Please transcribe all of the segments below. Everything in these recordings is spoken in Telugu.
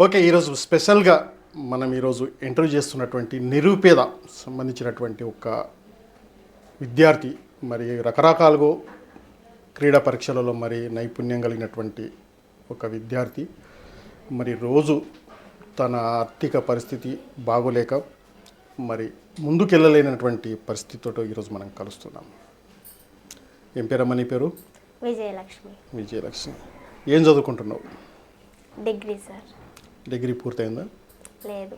ఓకే, ఈరోజు స్పెషల్గా మనం ఈరోజు ఇంటర్వ్యూ చేస్తున్నటువంటి నిరుపేద సంబంధించినటువంటి ఒక విద్యార్థి, మరి రకరకాలుగా క్రీడా పరీక్షలలో మరి నైపుణ్యం కలిగినటువంటి ఒక విద్యార్థి, మరి రోజు తన ఆర్థిక పరిస్థితి బాగోలేక మరి ముందుకెళ్ళలేనటువంటి పరిస్థితితో ఈరోజు మనం కలుస్తున్నాం. ఏం పేరమ్మా నీ పేరు? విజయలక్ష్మి. విజయలక్ష్మి, ఏం చదువుకుంటున్నావు? Degree sir. డిగ్రీ పూర్తయిందా? లేదు,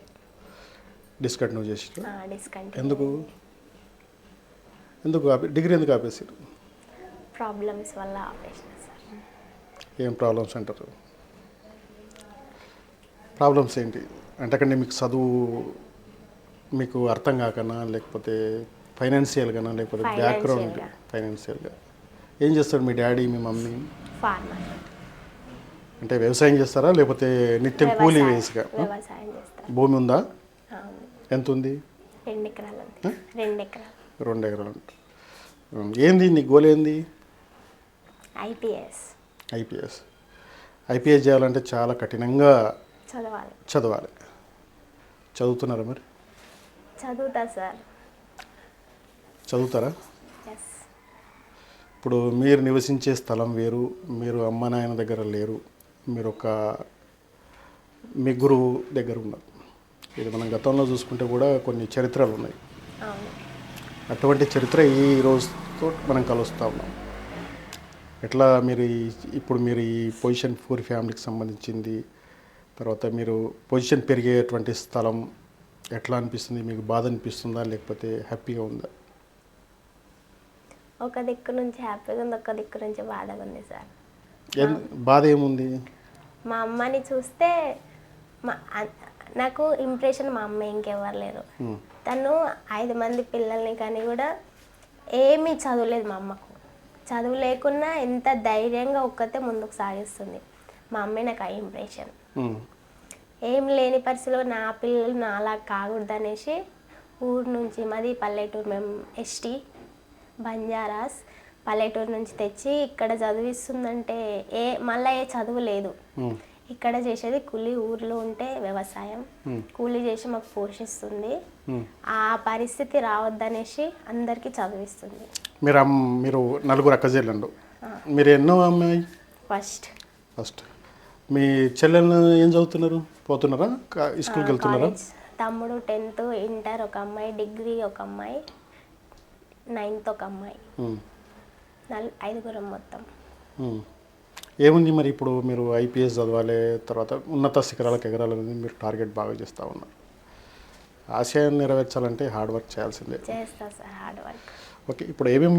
డిస్కంటిన్యూ చేసి. డిస్కంటిన్యూ. ఎందుకు ఎందుకు డిగ్రీ ఎందుకు ఆపేసారు? ప్రాబ్లమ్స్ వల్ల ఆపేసిన సార్. ఏం ప్రాబ్లమ్స్ అంటారు? ప్రాబ్లమ్స్ ఏంటి అంటే అక్కడ మీకు చదువు మీకు అర్థం కాకనా, లేకపోతే ఫైనాన్షియల్గానా, లేకపోతే బ్యాక్గ్రౌండ్ ఫైనాన్షియల్గా? ఏం చేస్తాడు మీ డాడీ మీ మమ్మీ? ఫార్మర్. అంటే వ్యవసాయం చేస్తారా లేకపోతే నిత్యం కూలీ వేసుగా? వ్యవసాయం చేస్తారు. భూమి ఉందా? ఎంత ఉంది? 2 ఎకరాలు ఉంది. 2 ఎకరాలు. 2 ఎకరాలు. ఏంది నీ గోల్ ఏంది? ఐపీఎస్. ఐపీఎస్ చేయాలంటే చాలా కఠినంగా చదవాలి. చదువుతున్నారా మరి? చదువుతా సార్. చదువుతారా? ఇప్పుడు మీరు నివసించే స్థలం వేరు, మీరు అమ్మ నాయన దగ్గర లేరు, మీరు ఒక మీ గురువు దగ్గర ఉన్నారు. ఇది మనం గతంలో చూసుకుంటే కూడా కొన్ని చరిత్రలు ఉన్నాయి. అటువంటి చరిత్ర ఈ రోజుతో మనం కలుస్తూ ఉన్నాం. ఎట్లా మీరు ఇప్పుడు మీరు ఈ పొజిషన్ 4 ఫ్యామిలీకి సంబంధించింది, తర్వాత మీరు పొజిషన్ పెరిగేటువంటి స్థలం ఎట్లా అనిపిస్తుంది? మీకు బాధ అనిపిస్తుందా లేకపోతే హ్యాపీగా ఉందా? ఒక దిక్కు నుంచి హ్యాపీగా ఉంది, ఒక దిక్కు నుంచి బాధగా ఉంది సార్. బాధ ఏముంది? మా అమ్మని చూస్తే నాకు ఇంప్రెషన్ మా అమ్మ ఇంకెవరు లేరు. తను 5 మంది పిల్లల్ని కానీ కూడా ఏమీ చదువులేదు. మా అమ్మకు చదువు లేకున్నా ఎంత ధైర్యంగా ఒక్కతే ముందుకు సాగిస్తుంది. మా అమ్మే నాకు ఆ ఇంప్రెషన్. ఏం లేని పరిస్థితిలో నా పిల్లలు నాలా కాకూడదు అనేసి ఊరు నుంచి, మాది పల్లెటూరు, మేము ఎస్టీ బంజారాస్, పల్లెటూరు నుంచి తెచ్చి ఇక్కడ చదివిస్తుందంటే మళ్ళీ ఏ చదువు లేదు. ఇక్కడ చేసేది కూలీ, ఊర్లో ఉంటే వ్యవసాయం, కూలీ చేసి మాకు పోషిస్తుంది. ఆ పరిస్థితి రావద్దనేసి అందరికీ చదివిస్తుంది. మీరు 4 అక్కజెళ్ళండు. మీరు ఎన్నో అమ్మాయి? ఫస్ట్. మీ చెల్లెళ్ళు ఏం చదువుతున్నారు? పోతున్నారా? స్కూల్కి వెళ్తున్నారా? తమ్ముడు 10th, ఇంటర్ ఒక అమ్మాయి, డిగ్రీ ఒక అమ్మాయి, 9th ఒక అమ్మాయి, 5 మొత్తం. ఏముంది మరి ఇప్పుడు మీరు ఐపీఎస్ చదవాలి, తర్వాత ఉన్నత శిఖరాలకు ఎగరాలని మీరు టార్గెట్ బాగా చేస్తూ ఉన్నారు. ఆశయాన్ని నెరవేర్చాలంటే హార్డ్ వర్క్ చేయాల్సిందే. చేస్తా సార్, హార్డ్ వర్క్. ఓకే, ఇప్పుడు ఏమేమి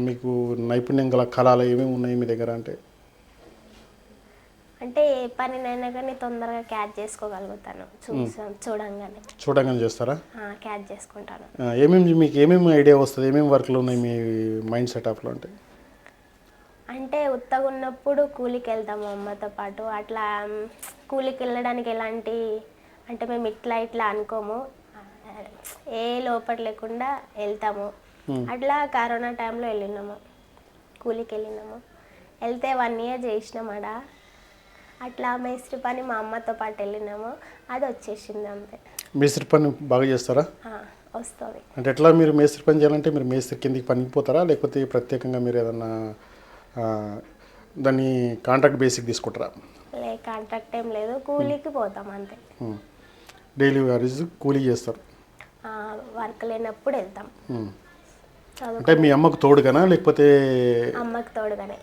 మీకు నైపుణ్యం గల కళలు ఏమేమి ఉన్నాయి మీ దగ్గర? అంటే ఏ పనినైనా కానీ తొందరగా క్యాచ్ చేసుకోగలుగుతాను. చూడంగానే చేస్తారా? క్యాచ్ చేసుకుంటాను. మీకు ఏమేమి ఐడియా వస్తుంది? ఏమేమి వర్క్లు ఉన్నాయి మీ మైండ్ సెటప్లో? అంటే ఉత్తగా ఉన్నప్పుడు కూలికి వెళ్తాము అమ్మతో పాటు. అట్లా కూలికి వెళ్ళడానికి ఎలాంటి అంటే మేము ఇట్లా అనుకోము, ఏ లోపల లేకుండా వెళ్తాము. అట్లా కరోనా టైంలో వెళ్ళినాము, కూలికి వెళ్ళినాము. వెళ్తే 1 year చేసినామడ. అట్లా మేస్త్రి పని మా అమ్మతో పాటు వెళ్ళినాము, అది వచ్చేసింది అంతే. మేస్త్రి పని బాగా చేస్తారా? వస్తుంది. అంటే ఎట్లా మీరు మేస్త్రి పని చేయాలంటే మీరు మేస్త్రి కిందికి పనికి పోతారా లేకపోతే ప్రత్యేకంగా మీరు ఏదన్నా దాన్ని కాంట్రాక్ట్ బేసిక్ తీసుకుంటారా? కాంట్రాక్ట్ ఏం లేదు, కూలీకి పోతాం అంతే. డైలీ వారీస్ కూలీ చేస్తారు? వర్క్ లేనప్పుడు వెళ్తాం. అంటే మీ అమ్మకు తోడుగానా లేకపోతే? అమ్మకు తోడుగానే.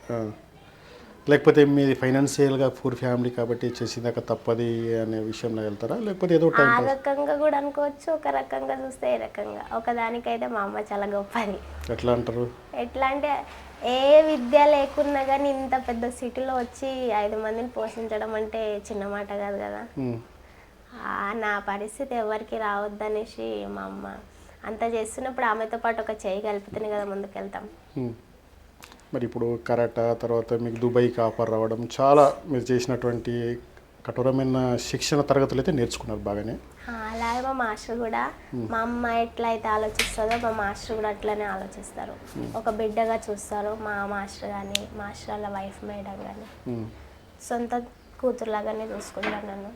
లేకపోతే మీది ఫైనాన్షియల్గా 4 ఫ్యామిలీ కాబట్టి చేసేదాకా తప్పది అనే విషయంలో వెళ్తారా లేకపోతే ఏదో ఆ రకంగా కూడా అనుకోవచ్చు, ఒక రకంగా చూస్తే ఏ రకంగా. ఒకదానికైతే మా అమ్మ చాలా గొప్పది. ఎట్లా అంటారు? ఎట్లా అంటే ఏ విద్య లేకున్నా కానీ ఇంత పెద్ద సిటీలో వచ్చి 5 మందిని పోషించడం అంటే చిన్న మాట కాదు కదా. నా పరిస్థితి ఎవరికి రావద్దనేసి మా అమ్మ అంత చేస్తున్నప్పుడు ఆమెతో పాటు ఒక చేయి కలిపితేనే కదా ముందుకెళ్తాం. మరి ఇప్పుడు కరాటా, తర్వాత మీకు దుబాయ్కి ఆఫర్ రావడం, చాలా మీరు చేసినటువంటి కఠోరమైన శిక్షణ తరగతులు అయితే నేర్చుకున్నారు బాగానే. అలాగే మా మాస్టర్ కూడా, మా అమ్మ ఎట్లా అయితే ఆలోచిస్తుందో మా మాస్టర్ కూడా అట్లనే ఆలోచిస్తారు. ఒక బిడ్డగా చూస్తారు మా మాస్టర్ కానీ, మాస్టర్ వాళ్ళ వైఫ్ మేడం కానీ. సొంత కూతురులాగానే చూసుకుంటాను నన్ను.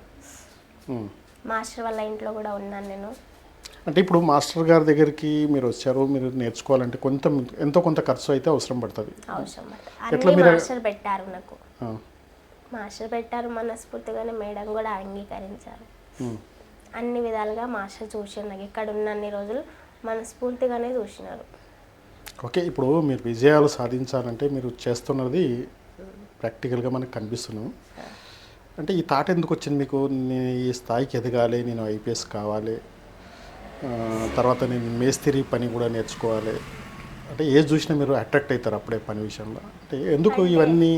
ఉమ్. మాస్టర్ వాళ్ళ ఇంట్లో కూడా ఉన్నాను నేను. అంటే ఇప్పుడు మాస్టర్ గారి దగ్గరికి మీరు వచ్చారు, మీరు నేర్చుకోవాలంటే ఎంతో కొంత ఖర్చు అయితే అవసరం పడుతుంది. అవసరం ఎట్లా అన్నీ మీరు- మాస్టర్ పెట్టారు నాకు. ఆ. మాస్టర్ పెట్టారు, మనస్ఫూర్తిగానే మేడం కూడా అంగీకరించారు. ఉమ్. అన్ని విధాలుగా మాస్టర్ చూసారు నాకు. ఇక్కడ ఉన్న అన్ని రోజులు మనస్ఫూర్తిగానే చూసినారు. ఓకే, ఇప్పుడు మీరు విజయాలు సాధించాలంటే మీరు చేస్తున్నది ప్రాక్టికల్గా మనకు కనిపిస్తున్నాం. అంటే ఈ థాట్ ఎందుకు వచ్చింది మీకు? నేను ఈ స్థాయికి ఎదగాలి, నేను ఐపీఎస్ కావాలి, తర్వాత నేను మేస్త్రి పని కూడా నేర్చుకోవాలి అంటే ఏది చూసినా మీరు అట్రాక్ట్ అవుతారు అప్పుడే పని విషయంలో. అంటే ఎందుకు ఇవన్నీ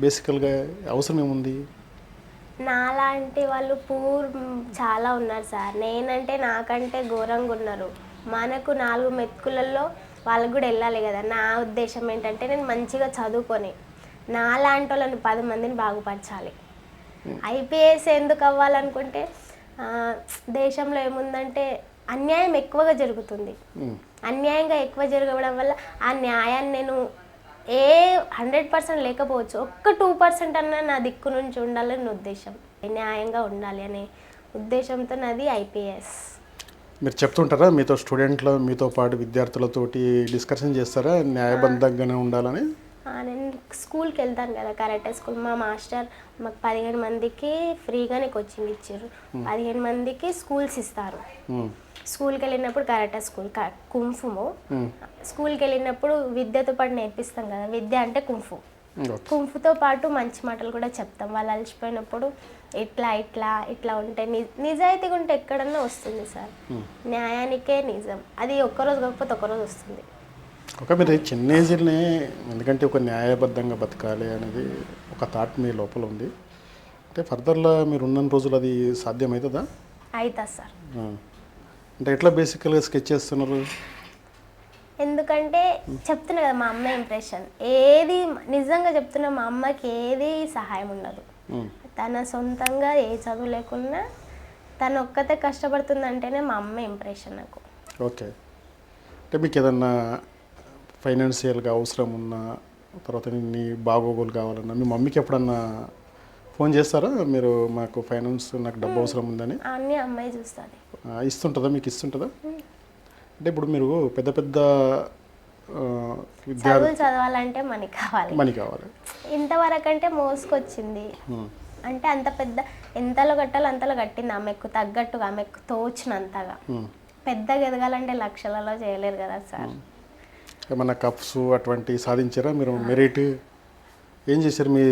బేసికల్గా అవసరం ఏముంది? నాలాంటి వాళ్ళు చాలా ఉన్నారు సార్. నేనంటే నాకంటే ఘోరంగా ఉన్నారు. మనకు 4 మెతుకులలో వాళ్ళకు కూడా వెళ్ళాలి కదా. నా ఉద్దేశం ఏంటంటే నేను మంచిగా చదువుకొని నాలాంటి వాళ్ళని 10 మందిని బాగుపరచాలి. ఐపీఎస్ ఎందుకు అవ్వాలనుకుంటే దేశంలో ఏముందంటే అన్యాయం ఎక్కువగా జరుగుతుంది. అన్యాయంగా ఎక్కువ జరగడం వల్ల ఆ న్యాయాన్ని నేను 100% లేకపోవచ్చు, ఒక్క 2% అన్నా నా దిక్కు నుంచి ఉండాలని ఉద్దేశం. న్యాయంగా ఉండాలి అనే ఉద్దేశంతో నాది ఐపీఎస్. మీరు చెప్తుంటారా మీతో స్టూడెంట్లు, మీతో పాటు విద్యార్థులతోటి డిస్కషన్ చేస్తారా న్యాయబద్ధంగానే ఉండాలని? నేను స్కూల్కి వెళ్తాను కదా, కరాటే స్కూల్. మా మాస్టర్ మాకు 15 మందికి ఫ్రీగానే కోచింగ్ ఇచ్చారు. 15 మందికి స్కూల్స్ ఇస్తారు. స్కూల్కి వెళ్ళినప్పుడు కరాటే స్కూల్, కుంఫుము. స్కూల్కి వెళ్ళినప్పుడు విద్యతో పాటు నేర్పిస్తాం కదా. విద్య అంటే కుంఫు. కుంఫుతో పాటు మంచి మాటలు కూడా చెప్తాం. వాళ్ళు అలసిపోయినప్పుడు ఇట్లా ఇట్లా ఇట్లా ఉంటే నిజాయితీగా ఉంటే ఎక్కడన్నా వస్తుంది సార్. న్యాయానికే నిజం. అది ఒక్కరోజు కాకపోతే ఒక్కరోజు వస్తుంది. ఒక మీరు చిన్న ఏజ్లోనే, ఎందుకంటే ఒక న్యాయబద్ధంగా బతకాలి అనేది ఒక థాట్ మీ లోపల ఉంది. అంటే ఫర్దర్లో మీరు ఉన్న రోజులు అది సాధ్యమవుతుందా? అవుతుంది సార్. అంటే ఎట్లా బేసికల్గా స్కెచ్ చేస్తున్నారు? ఎందుకంటే చెప్తున్నా కదా, మా అమ్మ ఇంప్రెషన్ ఏది నిజంగా చెప్తున్నా, మా అమ్మకి ఏది సహాయం ఉండదు. తన సొంతంగా ఏ చదువు లేకున్నా తను ఒక్కతే కష్టపడుతుందంటేనే మా అమ్మ ఇంప్రెషన్ నాకు. ఓకే, అంటే మీకు ఏదన్నా ఫైనాన్షియల్గా అవసరం ఉన్నా, తర్వాత నీ బాగోగులు కావాలన్నా మీ మమ్మీకి ఎప్పుడన్నా ఫోన్ చేస్తారా మీరు? మాకు ఫైనాన్స్, నాకు డబ్బు అవసరం ఉందని. అన్నీ అమ్మాయి చూస్తుంది. ఇస్తుంటుందా? మీకు ఇస్తుంటుందా? అంటే ఇప్పుడు మీరు పెద్ద పెద్ద చదువులు చదవాలంటే మనీ కావాలి. ఇంతవరకు అంటే మోసుకొచ్చింది. అంటే అంత పెద్ద ఎంతలో కట్టాలో అంతలో కట్టింది. ఆమెకు తగ్గట్టుగా, ఆమెకు తోచినంతగా. పెద్దగా ఎదగాలంటే లక్షలలో చేయలేరు కదా సార్. ఏమన్నా కప్స్ అటువంటి సాధించారా మీరు? మెరిట్ ఏం చేశారు మీ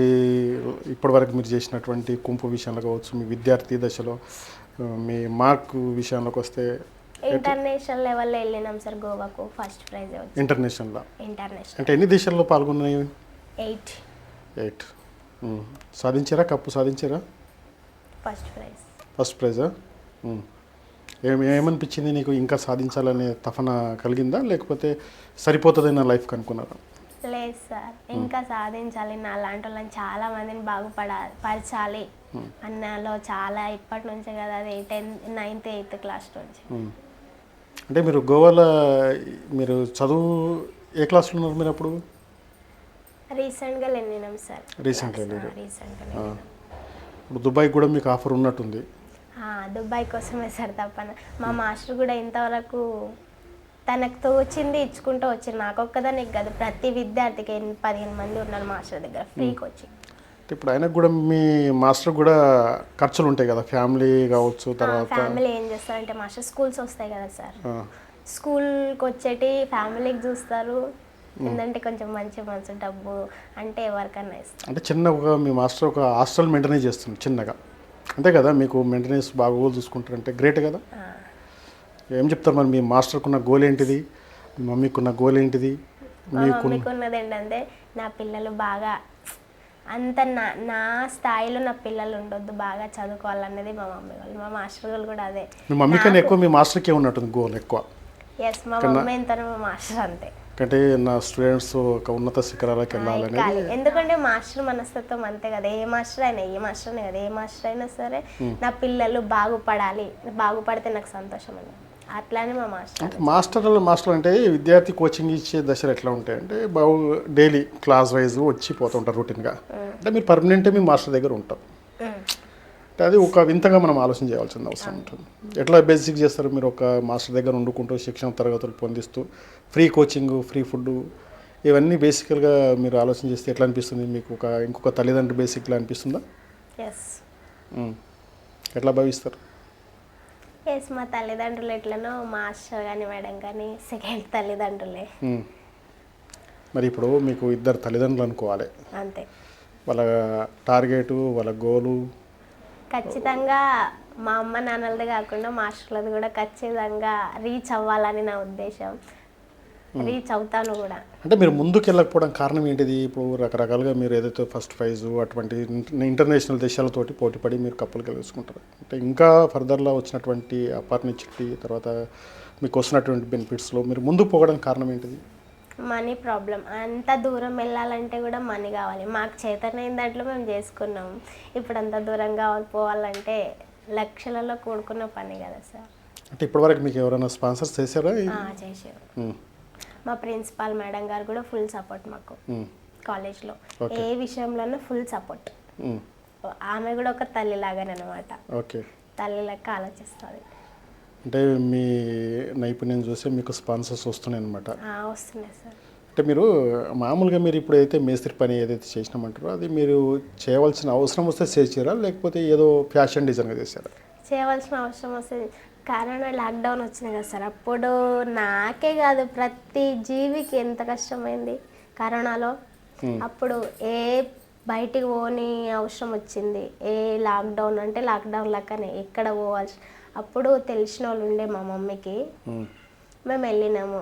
ఇప్పటివరకు మీరు చేసినటువంటి కుంపు విషయంలో కావచ్చు, మీ విద్యార్థి దశలో మీ మార్కు విషయంలోకి వస్తే? ఇంటర్నేషనల్ లెవెల్లో వెళ్ళినాం సార్, గోవాకు. ఫస్ట్ ప్రైజ్ వచ్చింది ఇంటర్నేషనల్. అంటే ఎన్ని దేశాల్లో పాల్గొన్నాయి? 8. సాధించారా? కప్పు సాధించారా? ఫస్ట్ ప్రైజా? ఏమనిపించింది నీకు? ఇంకా సాధించాలనే తపన కలిగిందా, లేకపోతే సరిపోతుంది నా లైఫ్కి అనుకున్నారా? లేదు సార్, ఇంకా సాధించాలి, నా లాంటి వాళ్ళని చాలా మందిని పరచాలి అన్నలో చాలా ఇప్పటి నుంచే కదా, అది 9th 8th క్లాస్ నుంచి. అంటే మీరు గోవాలో మీరు చదువు ఏ క్లాస్లో ఉన్నారు మీరు అప్పుడు? రీసెంట్గా వెళ్ళినాం సార్. రీసెంట్గా ఇప్పుడు దుబాయ్ కూడా మీకు ఆఫర్ ఉన్నట్టుంది. దుబాయ్ కోసమే సార్ తప్పన. మా మాస్టర్ కూడా ఇంతవరకు తనకు తోచింది ఇచ్చుకుంటూ వచ్చింది. నాకొక్కదానికి కాదు, ప్రతి విద్యార్థికి 15 మంది ఉన్నారు మాస్టర్ దగ్గర ఫ్రీ కోచింగ్. ఇప్పుడు ఆయనకు కూడా, మీ మాస్టర్ కూడా ఖర్చులు ఉంటాయి కదా, ఫ్యామిలీ కావచ్చు. తర్వాత ఫ్యామిలీ ఏం చేస్తారంటే మాస్టర్ స్కూల్స్ వస్తాయి కదా సార్, స్కూల్కి వచ్చేటి ఫ్యామిలీకి చూస్తారు. ఏంటంటే కొంచెం మంచి మనసు, డబ్బు అంటే ఎవరికన్నా ఇస్తారు. అంటే చిన్నగా మీ మాస్టర్ ఒక హాస్టల్ మెయింటైన్ చేస్తుంది చిన్నగా, అంతే కదా? మీకు మెయింటెనెన్స్ బాగా చూసుకుంటారంటే గ్రేట్ కదా. ఏం చెప్తారు మరి? మీ మాస్టర్కున్న గోల్ ఏంటిది? మీ మమ్మీకున్న గోల్ ఏంటిది? మీకున్నది ఏంటంటే నా పిల్లలు బాగా అంత నా స్థాయిలో నా పిల్లలు ఉండొద్దు, బాగా చదువుకోవాలన్నది మా మమ్మీ వాళ్ళు. మా మాస్టర్ వాళ్ళు కూడా అదే. మీ మమ్మీ కన్నా ఎక్కువ మీ మాస్టర్కే ఉన్నట్టుంది గోల్ ఎక్కువ. ఎస్, మా మమ్మీ ఎంత మా మాస్టర్ అంతే. అంటే నా స్టూడెంట్స్ ఒక ఉన్నత శిఖరాలకు వెళ్ళాలని. ఎందుకంటే మాస్టర్ మనస్తత్వం అంతే కదా. ఏ మాస్టర్ అయినా, ఏ మాస్టర్ కదా, ఏ మాస్టర్ అయినా సరే నా పిల్లలు బాగుపడాలి, బాగుపడితే నాకు సంతోషం అని. అట్లానే మా మాస్టర్ అంటే విద్యార్థి కోచింగ్ ఇచ్చే దశలు ఎట్లా ఉంటాయి అంటే డైలీ క్లాస్ వైజ్ వచ్చి పోతుంటారు రొటీన్గా. అంటే మీరు పర్మనెంట్ మీ మాస్టర్ దగ్గర ఉంటారు. అంటే అది ఒక వింతగా మనం ఆలోచన చేయాల్సిన అవసరం ఉంటుంది. ఎట్లా బేసిక్ చేస్తారు మీరు? ఒక మాస్టర్ దగ్గర వండుకుంటూ శిక్షణ తరగతులు పొందిస్తూ ఫ్రీ కోచింగ్, ఫ్రీ ఫుడ్, ఇవన్నీ బేసికల్గా మీరు ఆలోచన చేస్తే ఎట్లా అనిపిస్తుంది మీకు? ఇంకొక తల్లిదండ్రులు బేసిక్లా అనిపిస్తుందా? ఎస్. ఎట్లా భావిస్తారు? ఎస్, మా తల్లిదండ్రులు ఎట్లనో మాస్టర్ కానీ మేడం కానీ సెకండ్ తల్లిదండ్రులే. మరి ఇప్పుడు మీకు ఇద్దరు తల్లిదండ్రులు అనుకోవాలి, అంతే. వాళ్ళ టార్గెటు, వాళ్ళ గోలు ఖచ్చితంగా మా అమ్మ నాన్నలది కాకుండా మాస్టర్లది కూడా ఖచ్చితంగా రీచ్ అవ్వాలని నా ఉద్దేశం. రీచ్ అవుతాను కూడా. అంటే మీరు ముందుకు వెళ్ళకపోవడం కారణం ఏంటిది? ఇప్పుడు రకరకాలుగా మీరు ఏదైతే ఫస్ట్ ప్రైజు అటువంటి ఇంటర్నేషనల్ దేశాలతోటి పోటీపడి మీరు కప్పులు గెలుచుకుంటారు. అంటే ఇంకా ఫర్దర్లో వచ్చినటువంటి ఆపర్చునిటీ తర్వాత మీకు వస్తున్నటువంటి బెనిఫిట్స్లో మీరు ముందుకు పోవడానికి కారణం ఏంటిది? Money problem. అంత దూరం వెళ్ళాలంటే కూడా మనీ కావాలి. మాకు చేతనైన దాంట్లో మేము చేసుకున్నాం. ఇప్పుడు అంత దూరంగా పోవాలంటే లక్షలలో కూడుకున్న పని కదా సార్. అంటే ఇప్పటివరకు మీకు ఎవరైనా స్పాన్సర్స్ చేశారా? చేశారు. మా ప్రిన్సిపాల్ మేడం గారు కూడా ఫుల్ సపోర్ట్ మాకు కాలేజ్లో. ఏ విషయంలోనూ ఫుల్ సపోర్ట్. ఆమె కూడా ఒక తల్లి లాగానే అనమాట. ఓకే. తల్లి లెక్క ఆలోచిస్తుంది. అంటే మీ నైపుణ్యం చూసి మీకు స్పాన్సర్స్ వస్తున్నాయి అనమాట? వస్తున్నాయి సార్. అంటే మీరు మామూలుగా మీరు ఇప్పుడైతే మేస్త్రి పని ఏదైతే చేసినామంటారో అది మీరు చేయవలసిన అవసరం వస్తే చేసారా, లేకపోతే ఏదో ఫ్యాషన్ డిజైన్గా చేశారా? చేయవలసిన అవసరం వస్తుంది. కరోనా లాక్డౌన్ వచ్చింది కదా సార్, అప్పుడు నాకే కాదు ప్రతి జీవికి ఎంత కష్టమైంది కరోనాలో. అప్పుడు ఏ బయటికి పోని అవసరం వచ్చింది. ఏ లాక్డౌన్ అంటే లాక్డౌన్ లెక్కనే ఎక్కడ పోవాల్సి. అప్పుడు తెలిసిన వాళ్ళు ఉండే మా మమ్మీకి, మేము వెళ్ళినాము.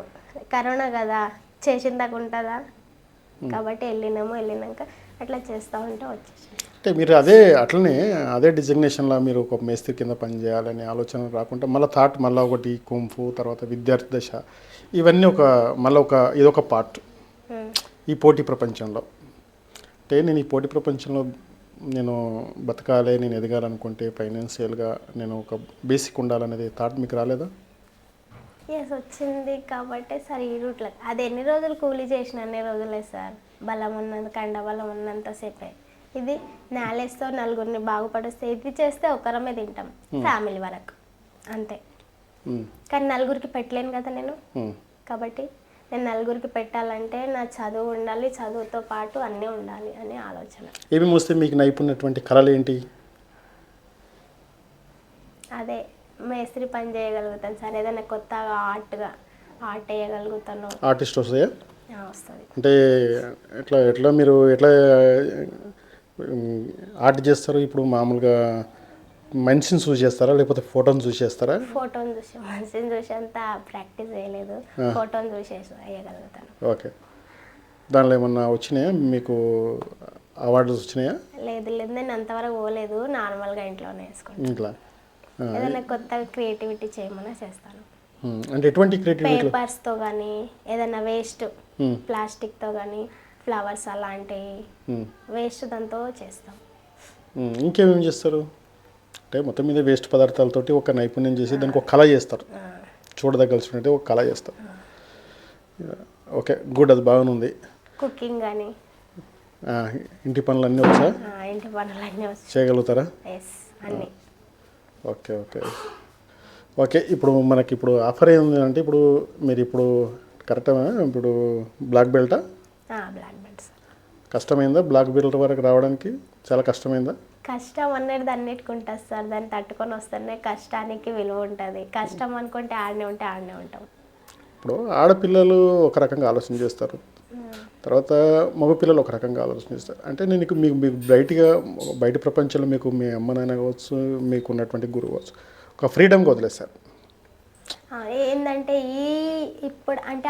కరోనా కదా, చేసిన దాకా ఉంటుందా కాబట్టి వెళ్ళినాక అట్లా చేస్తూ ఉంటే వచ్చేసి. అంటే మీరు అదే డిజిగ్నేషన్లో మీరు ఒక మేస్త్రి కింద పనిచేయాలనే ఆలోచన రాకుండా మళ్ళీ ఒకటి కుంఫు, తర్వాత విద్యార్థి దశ, ఇవన్నీ ఇదొక పార్ట్ ఈ పోటీ ప్రపంచంలో. అంటే నేను ఈ పోటీ ప్రపంచంలో నేను బతకాలి, నేను ఎదగాలనుకుంటే ఫైనాన్షియల్గా నేను ఒక బేసిక్ ఉండాలనేది థాట్ మీకు రాలేదా? ఎస్, వచ్చింది కాబట్టి సార్ ఈ రూట్లో అది ఎన్ని రోజులు కూలీ చేసిన అన్ని రోజులే సార్. బలం ఉన్నంత కండబలం ఉన్నంతసేపే. ఇది నాలేస్తో నలుగురిని బాగుపడిస్తే ఇది చేస్తే ఒకరమే తింటాం ఫ్యామిలీ వరకు అంతే. కానీ నలుగురికి పెట్టలేను కదా నేను. కాబట్టి నేను నలుగురికి పెట్టాలంటే నా చదువు ఉండాలి, చదువుతో పాటు అన్నీ ఉండాలి అనే ఆలోచన. ఏమి వస్తే మీకు నైపుణ్యటువంటి కళలు ఏంటి? అదే మేస్త్రి పని చేయగలుగుతాను సార్. ఏదైనా కొత్తగా ఆర్ట్ వేయగలుగుతాను. ఆర్టిస్ట్ వస్తాయా? వస్తుంది. అంటే ఎట్లా మీరు ఆర్ట్ చేస్తారు? ఇప్పుడు మామూలుగా మనిషిని చూసి చేస్తారా, లేకపోతే ఫోటోని చూసి చేస్తారా? ఫోటోని చూసి, మనిషిని చూసి అంత ప్రాక్టీస్ చేయలేదు. ఫోటోని చూసి వేయగలుగుతాను. ఓకే. దానిలో ఏమన్నా వచ్చినాయా మీకు? అవార్డులు వచ్చినాయా? లేదు, నేను అంతవరకు పోలేదు. నార్మల్గా ఇంట్లోనే వేసుకుంటాను. ఇంట్లో ఏదైనా కొత్తగా క్రియేటివిటీ చేయమని చేస్తాను. అంటే ఎటువంటి క్రియేటివిటీ? పేపర్స్తో కానీ ఏదైనా వేస్ట్ ప్లాస్టిక్తో కానీ ఫ్లవర్స్ అలాంటివి వేస్ట్ దాంతో చేస్తాం. ఇంకేమేమి చేస్తారు? అంటే మొత్తం మీద వేస్ట్ పదార్థాలతోటి ఒక నైపుణ్యం చేసి దానికి ఒక కళ చేస్తారు. చూడదగ్గలిసినట్టు ఒక కళ చేస్తారు. Okay, good. అది బాగుంది. కుకింగ్ కానీ ఇంటి పనులన్నీ వచ్చా? ఇంటి పనులన్నీ వచ్చి చేయగలుగుతారా? ఎస్, అన్నీ. ఓకే. ఇప్పుడు మనకి ఆఫర్ ఏముంది అంటే మీరు కరెక్టా? ఇప్పుడు బ్లాక్ బెల్టా? Black belt. కష్టమైందా బ్లాక్ బెల్ట్ వరకు రావడానికి? చాలా కష్టమైందా? కష్టం అనేది అన్నిటికి ఉంటుంది సార్. దాన్ని తట్టుకొని వస్తేనే కష్టానికి విలువ ఉంటుంది. కష్టం అనుకుంటే ఆడనే ఉంటాం. ఇప్పుడు ఆడపిల్లలు ఒక రకంగా ఆలోచన చేస్తారు, తర్వాత మగపిల్లలు ఒక రకంగా ఆలోచన చేస్తారు. అంటే మీకు బయట ప్రపంచంలో మీకు మీ అమ్మ నాన్న కావచ్చు, మీకు ఉన్నటువంటి గురువు కావచ్చు, ఒక ఫ్రీడమ్గా వదిలేస్తారు. ఏంటంటే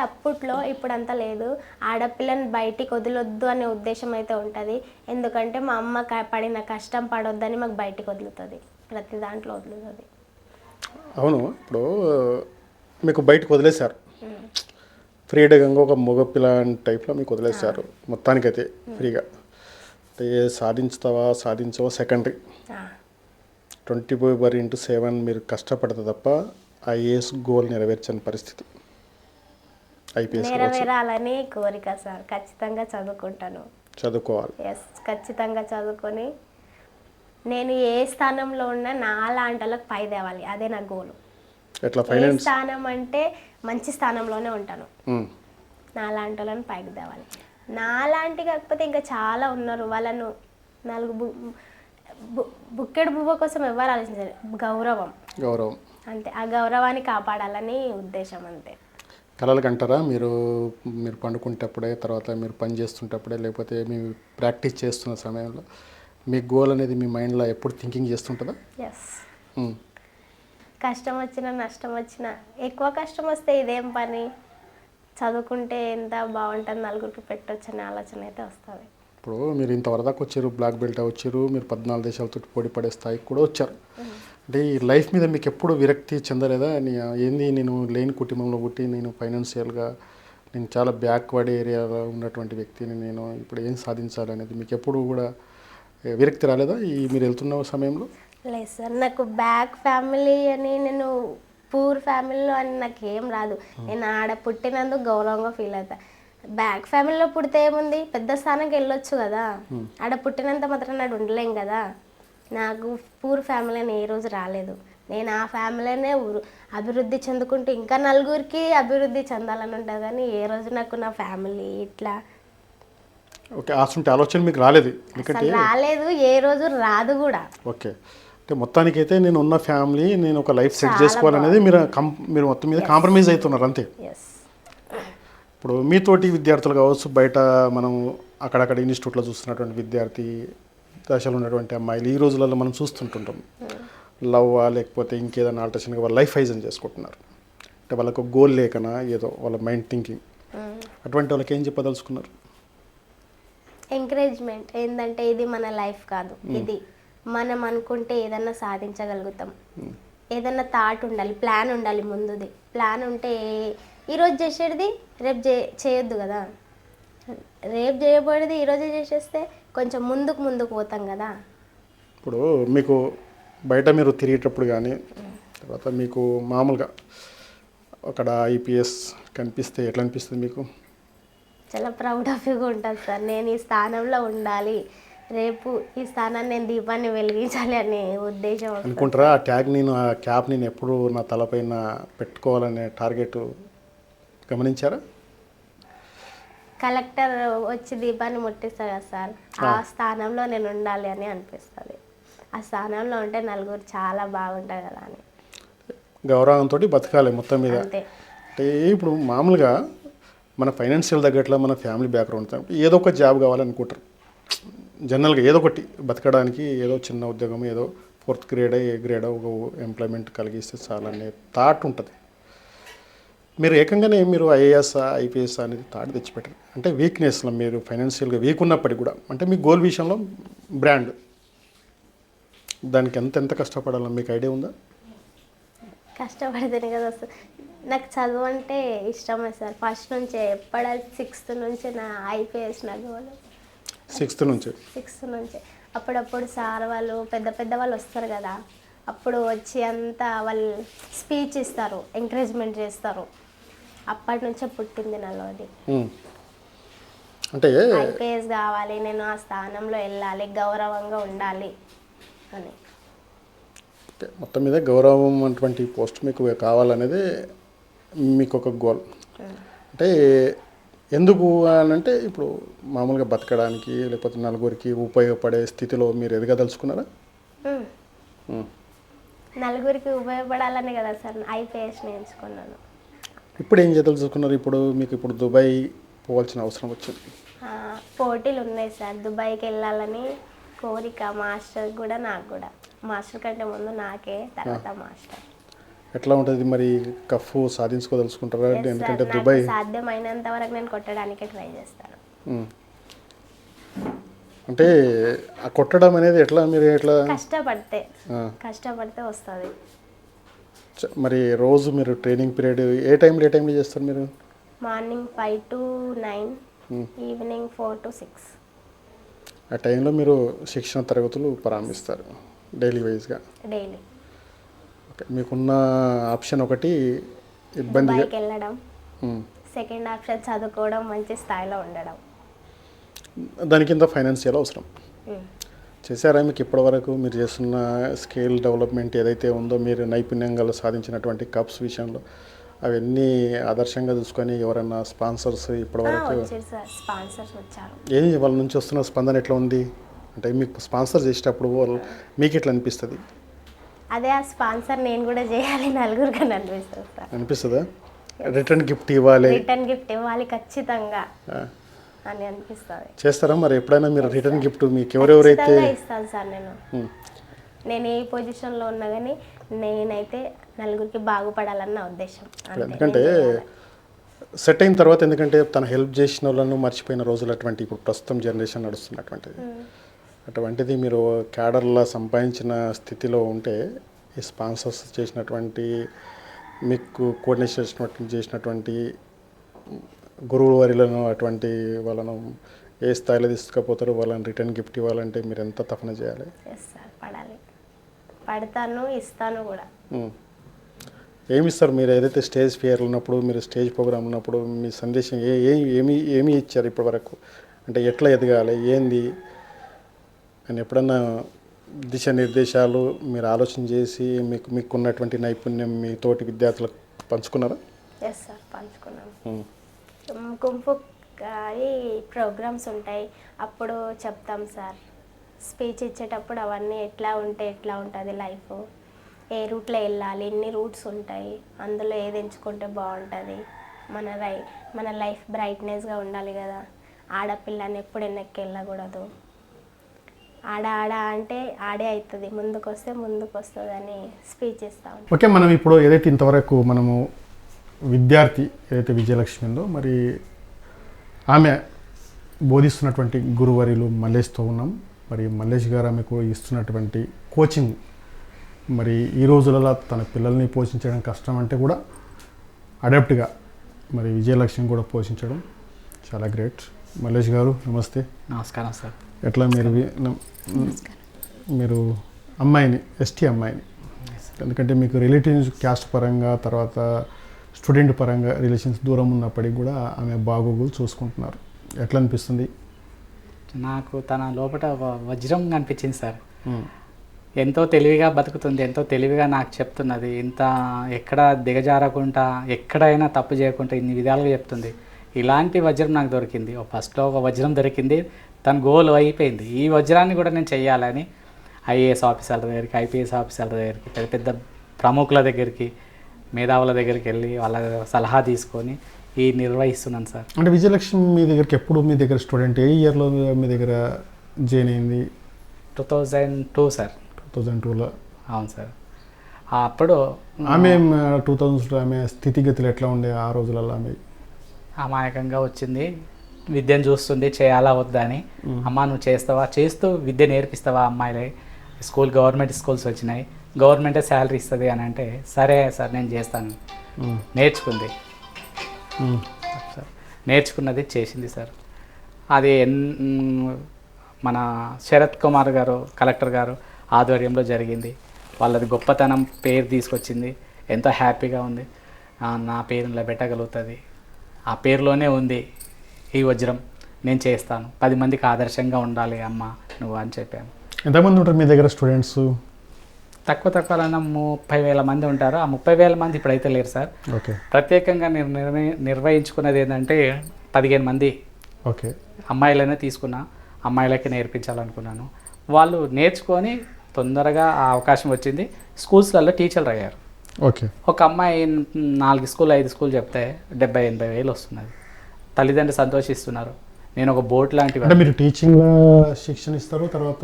అప్పట్లో ఇప్పుడు అంతా లేదు. ఆడపిల్లని బయటికి వదిలొద్దు అనే ఉద్దేశం అయితే ఉంటుంది. ఎందుకంటే మా అమ్మ పడిన కష్టం పడొద్దని మాకు బయటికి వదులుతుంది. ప్రతి దాంట్లో వదులుతుంది. అవును. ఇప్పుడు మీకు బయటకు వదిలేశారు, ఫ్రీడమ్గా ఒక మగపిల్ల టైప్లో మీకు వదిలేశారు మొత్తానికైతే ఫ్రీగా. అంటే సాధించవో సెకండరీ. 24/7 మీరు కష్టపడతా తప్ప ఐఏఎస్ గోల్ నెరవేర్చని పరిస్థితి. ఐపీఎస్ నెరవేరాలని కోరిక సార్. ఖచ్చితంగా చదువుకుంటాను. చదువుకోవాలి. ఎస్, ఖచ్చితంగా చదువుకొని నేను ఏ స్థానంలో ఉన్నా నా లాంటి వాళ్ళకి పై తేవాలి, అదే నా గోలు. ఎట్లా ఏ ఫైనాన్స్? స్థానం అంటే మంచి స్థానంలోనే ఉంటాను, నా లాంటి వాళ్ళని పైకి తేవాలి. నా లాంటి కాకపోతే ఇంకా చాలా ఉన్నారు, వాళ్ళను నాలుగు బుక్కెడు బువ్వ కోసం ఎవరు ఆలోచించారు. గౌరవం అంతే, ఆ గౌరవాన్ని కాపాడాలని ఉద్దేశం అంతే. కలలు కంటారా మీరు పండుకుంటప్పుడే, తర్వాత మీరు పని చేస్తుంటప్పుడే, లేకపోతే మీరు ప్రాక్టీస్ చేస్తున్న సమయంలో మీ గోల్ అనేది మీ మైండ్లో ఎప్పుడు థింకింగ్ చేస్తుంటుందా? ఎస్. కష్టం వచ్చినా నష్టం వచ్చినా, ఎక్కువ కష్టం వస్తే ఇదేం పని, చదువుకుంటే ఎంత బాగుంటుంది, నలుగురికి పెట్టొచ్చు అనే ఆలోచన అయితే వస్తుంది. ఇప్పుడు మీరు ఇంతవరదాకా వచ్చారు, బ్లాక్ బెల్ట్ వచ్చారు, మీరు 14 దేశాలతో పోటీ పడే స్థాయికి కూడా వచ్చారు. అంటే ఈ లైఫ్ మీద మీకు ఎప్పుడు విరక్తి చెందలేదా? ఏంది నేను లేని కుటుంబంలో పుట్టి, నేను ఫైనాన్షియల్గా నేను చాలా బ్యాక్వర్డ్ ఏరియాలో ఉన్నటువంటి వ్యక్తిని, నేను ఇప్పుడు ఏం సాధించాలనేది మీకు ఎప్పుడు కూడా విరక్తి రాలేదా ఈ మీరు వెళ్తున్న సమయంలో? లేదు సార్, నాకు బ్యాక్ ఫ్యామిలీ అని, నేను పూర్ ఫ్యామిలీలో అని నాకు ఏం రాదు. నేను ఆడ పుట్టినందుకు గౌరవంగా ఫీల్ అవుతా. బ్యాక్ ఫ్యామిలీలో పుడితే ఏముంది, పెద్ద స్థానానికి వెళ్ళొచ్చు కదా, ఆడ పుట్టినంత మాత్రం నాడు ఉండలేం కదా. నాకు పూర్ ఫ్యామిలీ అని ఏ రోజు రాలేదు. నేను ఆ ఫ్యామిలీనే అభివృద్ధి చెందుకుంటూ ఇంకా నలుగురికి అభివృద్ధి చెందాలని ఉంటుంది, కానీ ఏ రోజు నాకు నా ఫ్యామిలీ ఇట్లా ఓకే అసలు ఆలోచన మీకు రాలేదు? ఎందుకంటే రాలేదు, ఏ రోజు రాదు కూడా. ఓకే, అంటే మొత్తానికైతే నేను ఉన్న ఫ్యామిలీ, నేను ఒక లైఫ్ సెట్ చేసుకోవాలనేది మీరు మొత్తం మీద కాంప్రమైజ్ అవుతున్నారు అంతే. ఇప్పుడు మీతోటి విద్యార్థులు కావచ్చు, బయట మనం అక్కడక్కడ ఇన్స్టిట్యూట్లో చూస్తున్నటువంటి విద్యార్థి దశలో ఉన్నటువంటి అమ్మాయిలు ఈ రోజులలో మనం చూస్తుంటుంటాం, లవ్వా లేకపోతే ఇంకేదైనా ఆల్టరేషన్గా వాళ్ళ లైఫ్ హైజన్ చేసుకుంటున్నారు. అంటే వాళ్ళకు గోల్ లేకనా ఏదో వాళ్ళ మైండ్ థింకింగ్, అటువంటి వాళ్ళకి ఏం చెప్పదలుచుకున్నారు? ఎంకరేజ్మెంట్ ఏంటంటే, ఇది మన లైఫ్ కాదు, ఇది మనం అనుకుంటే ఏదన్నా సాధించగలుగుతాం. ఏదన్నా థాట్ ఉండాలి, ప్లాన్ ఉండాలి, ముందుది ప్లాన్ ఉంటే ఈరోజు చేసేది రేపు చేయొద్దు కదా. రేపు చేయబడేది ఈరోజే చేసేస్తే కొంచెం ముందుకు పోతాం కదా. ఇప్పుడు మీకు బయట మీరు తిరిగేటప్పుడు కానీ, తర్వాత మీకు మామూలుగా అక్కడ ఐపీఎస్ కనిపిస్తే ఎట్లా అనిపిస్తుంది మీకు? చాలా ప్రౌడ్ ఆఫ్ యూగా ఉంటుంది సార్. నేను ఈ స్థానంలో ఉండాలి, రేపు ఈ స్థానాన్ని నేను దీపాన్ని వెలిగించాలి అనే ఉద్దేశం అనుకుంటారా? ఆ ట్యాగ్ నేను, ఆ క్యాప్ నేను ఎప్పుడు నా తలపైన పెట్టుకోవాలనే టార్గెట్ గమనించారా? కలెక్టర్ వచ్చి దీపాన్ని ముట్టిస్తారు కదా సార్, ఆ స్థానంలో నేను ఉండాలి అని అనిపిస్తుంది. ఆ స్థానంలో ఉంటే నలుగురు చాలా బాగుంటుంది కదా అని గౌరవంతో బతకాలి మొత్తం మీద. అంతే. అంటే ఇప్పుడు మామూలుగా మన ఫైనాన్షియల్ తగ్గట్లా మన ఫ్యామిలీ బ్యాక్గ్రౌండ్ ఏదో ఒక జాబ్ కావాలనుకుంటారు జనరల్గా, ఏదో ఒకటి బతకడానికి, ఏదో చిన్న ఉద్యోగం, ఏదో 4th గ్రేడ్ ఏ గ్రేడ్ ఒక ఎంప్లాయ్మెంట్ కలిగిస్తే చాలనే థాట్ ఉంటుంది. మీరు ఏకంగానే మీరు ఐఏఎస్ ఐపీఎస్ అనేది థాట్ తెచ్చిపెట్టారు. అంటే వీక్నెస్లో మీరు ఫైనాన్షియల్గా వీక్ ఉన్నప్పటికీ కూడా, అంటే మీ గోల్ విషయంలో బ్రాండ్, దానికి ఎంత కష్టపడాలని మీకు ఐడియా ఉందా? కష్టపడితేనే కదా వస్తుంది. నాకు చదువు అంటే ఇష్టమే సార్, ఫస్ట్ నుంచే. ఎప్పుడ 6th నుంచి నా ఐపీఎస్ నా గోల్. 6th నుంచే అప్పుడప్పుడు సార్ వాళ్ళు పెద్ద వాళ్ళు వస్తారు కదా, అప్పుడు వచ్చి అంతా వాళ్ళు స్పీచ్ ఇస్తారు, ఎంకరేజ్మెంట్ చేస్తారు. అప్పటి నుంచే పుట్టింది నాలో అది. అంటే ఐపీఎస్ కావాలి, నేను ఆ స్థానంలో వెళ్ళాలి, గౌరవంగా ఉండాలి అని. మొత్తం మీద గౌరవం అటువంటి పోస్ట్ మీకు కావాలనేది మీకు ఒక గోల్. అంటే ఎందుకు అని అంటే, ఇప్పుడు మామూలుగా బతకడానికి లేకపోతే నలుగురికి ఉపయోగపడే స్థితిలో మీరు ఎదగదలుచుకున్నారా? నలుగురికి ఉపయోగపడాలని కదా సార్ ఐపీఎస్ నేర్చుకున్నాను. ఇప్పుడు ఏం చేయదలుచుకున్నారు? మీకు ఇప్పుడు దుబాయ్ పోవాల్సిన అవసరం వచ్చింది. పోటీలు ఉన్నాయి సార్, దుబాయ్కి వెళ్ళాలని కోరిక. మాస్టర్ కూడా, నాకు కూడా. మాస్టర్ కంటే ముందు నాకే, తర్వాత మాస్టర్. ఎట్లా ఉంటుంది మరి? కఫ్ సాధించుకోదలుచుకుంటారా? ఎందుకంటే దుబాయ్ సాధ్యమైనంత వరకు నేను కొట్టడానికే ట్రై చేస్తాను. అంటే ఆ కొట్టడం అనేది ఎట్లా, మీరు ఎట్లా కష్టపడితే వస్తుంది. మరి రోజు మీరు ట్రైనింగ్ పీరియడ్ ఏ టైంలో చేస్తారు మీరు? Morning 5 to 9, evening 4 to 6. ఆ టైంలో మీరు శిక్షణ తరగతులు ప్రారంభిస్తారు డైలీ వైజ్గా? డైలీ. ఓకే, మీకున్న ఆప్షన్ ఒకటి ఇబ్బందిగా వెళ్ళడం, సెకండ్ ఆప్షన్ చదువుకోవడం, మంచి స్థాయిలో ఉండడం. దాని కింద ఫైనాన్షియల్ అవసరం. చేశారా మీకు ఇప్పటివరకు మీరు చేస్తున్న స్కేల్ డెవలప్మెంట్ ఏదైతే ఉందో మీరు నైపుణ్యంగా సాధించినటువంటి కప్స్ విషయంలో అవన్నీ ఆదర్శంగా చూసుకొని ఎవరైనా స్పాన్సర్స్ ఇప్పటివరకు వచ్చారు సార్, స్పాన్సర్స్ వచ్చారు. ఏమి వాళ్ళ నుంచి వస్తున్న స్పందన ఎట్లా ఉంది? అంటే మీకు స్పాన్సర్ చేసేటప్పుడు వాళ్ళు మీకు ఎట్లా అనిపిస్తుంది? అదే ఆ స్పాన్సర్ నేను కూడా చేయాలి నలుగురికి అనిపిస్తుంది సార్. అనిపిస్తుందా? రిటర్న్ గిఫ్ట్ ఇవ్వాలి, రిటర్న్ గిఫ్ట్ ఇవ్వాలి ఖచ్చితంగా అని అనిపిస్తుంది. చేస్తారా మరి ఎప్పుడైనా మీరు రిటర్న్ గిఫ్ట్ మీకు ఎవరెవరైతే? ఇస్తాను సార్. నేను ఏ పొజిషన్లో ఉన్నా కానీ నేనైతే నలుగురికి బాగుపడాలన్న ఉద్దేశం. ఎందుకంటే సెట్ అయిన తర్వాత, ఎందుకంటే తన హెల్ప్ చేసిన వాళ్ళను మర్చిపోయిన రోజులు అటువంటి ఇప్పుడు ప్రస్తుతం జనరేషన్ నడుస్తున్నటువంటిది. అటువంటిది మీరు క్యాడర్లా సంపాదించిన స్థితిలో ఉంటే ఈ స్పాన్సర్స్ చేసినటువంటి, మీకు కోఆర్డినేషన్ చేసినటువంటి గురువు వారిలను అటువంటి వాళ్ళను ఏ స్థాయిలో తీసుకుపోతారో వాళ్ళని రిటర్న్ గిఫ్ట్ ఇవ్వాలంటే మీరు ఎంత తపన చేయాలి? సార్ పడాలి, పడతాను, ఇస్తాను కూడా. ఏమి ఇస్తారు మీరు ఏదైతే స్టేజ్ ఫియర్ ఉన్నప్పుడు, మీరు స్టేజ్ ప్రోగ్రామ్ ఉన్నప్పుడు మీ సందేశం ఏమి ఇచ్చారు ఇప్పటి వరకు? అంటే ఎట్లా ఎదగాలి ఏంది అని ఎప్పుడన్నా దిశానిర్దేశాలు మీరు ఆలోచన చేసి మీకున్నటువంటి నైపుణ్యం మీ తోటి విద్యార్థులకు పంచుకున్నారా? ఎస్ సార్, పంచుకున్నాను. కుంఫు ప్రోగ్రామ్స్ ఉంటాయి, అప్పుడు చెప్తాం సార్. స్పీచ్ ఇచ్చేటప్పుడు అవన్నీ ఎట్లా ఉంటుంది లైఫ్, ఏ రూట్లో వెళ్ళాలి, ఎన్ని రూట్స్ ఉంటాయి, అందులో ఏది ఎంచుకుంటే బాగుంటుంది, మన లైఫ్ బ్రైట్నెస్గా ఉండాలి కదా, ఆడపిల్లని ఎప్పుడు వెనక్కి వెళ్ళకూడదు, ఆడ అంటే ఆడే అవుతుంది, ముందుకు వస్తుంది అని స్పీచ్ ఇస్తాం. ఓకే, మనం ఇప్పుడు ఏదైతే ఇంతవరకు మనము విద్యార్థి ఏదైతే విజయలక్ష్మి ఉందో, మరి ఆమె బోధిస్తున్నటువంటి గురువర్యులు మల్లేష్తో ఉన్నాం. మరి మల్లేష్ గారు ఆమెకు ఇస్తున్నటువంటి కోచింగ్, మరి ఈ రోజులలో తన పిల్లల్ని పోషించడం కష్టం అంటే కూడా అడాప్ట్గా మరి విజయలక్ష్మి కూడా పోషించడం చాలా గ్రేట్. మల్లేష్ గారు నమస్తే. నమస్కారం సార్. ఎట్లా మీరు అమ్మాయిని, ఎస్టీ అమ్మాయిని, ఎందుకంటే మీకు రిలేటివ్స్ క్యాస్ట్ పరంగా, తర్వాత స్టూడెంట్ పరంగా రిలేషన్స్ దూరం ఉన్నప్పటికీ కూడా ఆమె బాగోగులు చూసుకుంటున్నారు. ఎట్లా అనిపిస్తుంది? నాకు తన లోపల వజ్రం కనిపించింది సార్. ఎంతో తెలివిగా బతుకుతుంది, ఎంతో తెలివిగా నాకు చెప్తున్నది, ఇంత ఎక్కడ దిగజారకుండా, ఎక్కడైనా తప్పు చేయకుండా ఇన్ని విధాలుగా చెప్తుంది. ఇలాంటి వజ్రం నాకు దొరికింది. ఫస్ట్లో ఒక వజ్రం దొరికింది, తన గోల్ అయిపోయింది. ఈ వజ్రాన్ని కూడా నేను చెయ్యాలని ఐఏఎస్ ఆఫీసర్ల దగ్గరికి, ఐపీఎస్ ఆఫీసర్ల దగ్గరికి, పెద్ద పెద్ద ప్రముఖుల దగ్గరికి, మేధావుల దగ్గరికి వెళ్ళి వాళ్ళ సలహా తీసుకొని ఈ నిర్వహిస్తున్నాను సార్. అంటే విజయలక్ష్మి మీ దగ్గరికి ఎప్పుడు, మీ దగ్గర స్టూడెంట్ ఏ ఇయర్లో మీ దగ్గర జాయిన్ అయింది? 2002 సార్. 2002లో? అవును సార్. అప్పుడు ఆమె 2000 ఆమె స్థితిగతులు ఎట్లా ఉండే ఆ రోజులలో? ఆమె అమాయకంగా వచ్చింది, విద్యను చూస్తుంది, చేయాలా వద్దా అని. అమ్మ నువ్వు చేస్తావా, చేస్తూ విద్య నేర్పిస్తావా అమ్మాయిలే, గవర్నమెంట్ స్కూల్స్ వచ్చినాయి, గవర్నమెంటే శాలరీ ఇస్తుంది అని అంటే, సరే సార్ నేను చేస్తాను. నేర్చుకుంది సార్, నేర్చుకున్నది చేసింది సార్. అది మన శరత్ కుమార్ గారు, కలెక్టర్ గారు ఆధ్వర్యంలో జరిగింది. వాళ్ళది గొప్పతనం పేరు తీసుకొచ్చింది, ఎంతో హ్యాపీగా ఉంది. నా పేరు నిలబెట్టగలుగుతుంది, ఆ పేరులోనే ఉంది ఈ వజ్రం, నేను చేస్తాను, 10 మందికి ఆదర్శంగా ఉండాలి అమ్మ నువ్వు అని చెప్పాను. ఎంతమంది ఉంటారు మీ దగ్గర స్టూడెంట్స్? తక్కువ 30,000 మంది ఉంటారు. ఆ 30,000 మంది ఇప్పుడైతే లేరు సార్. ఓకే. ప్రత్యేకంగా నిర్వహించుకున్నది ఏంటంటే 15 మంది ఓకే అమ్మాయిలనే తీసుకున్నా, అమ్మాయిలకి నేర్పించాలనుకున్నాను. వాళ్ళు నేర్చుకొని తొందరగా ఆ అవకాశం వచ్చింది, స్కూల్స్లలో టీచర్లు అయ్యారు. ఓకే. ఒక అమ్మాయి 4 స్కూల్ 5 స్కూల్ చెప్తే 70,000 80,000 వస్తున్నది. తల్లిదండ్రులు సంతోషిస్తున్నారు. నేను ఒక బోట్ లాంటివి. అంటే మీరు టీచింగ్ శిక్షణ ఇస్తారు, తర్వాత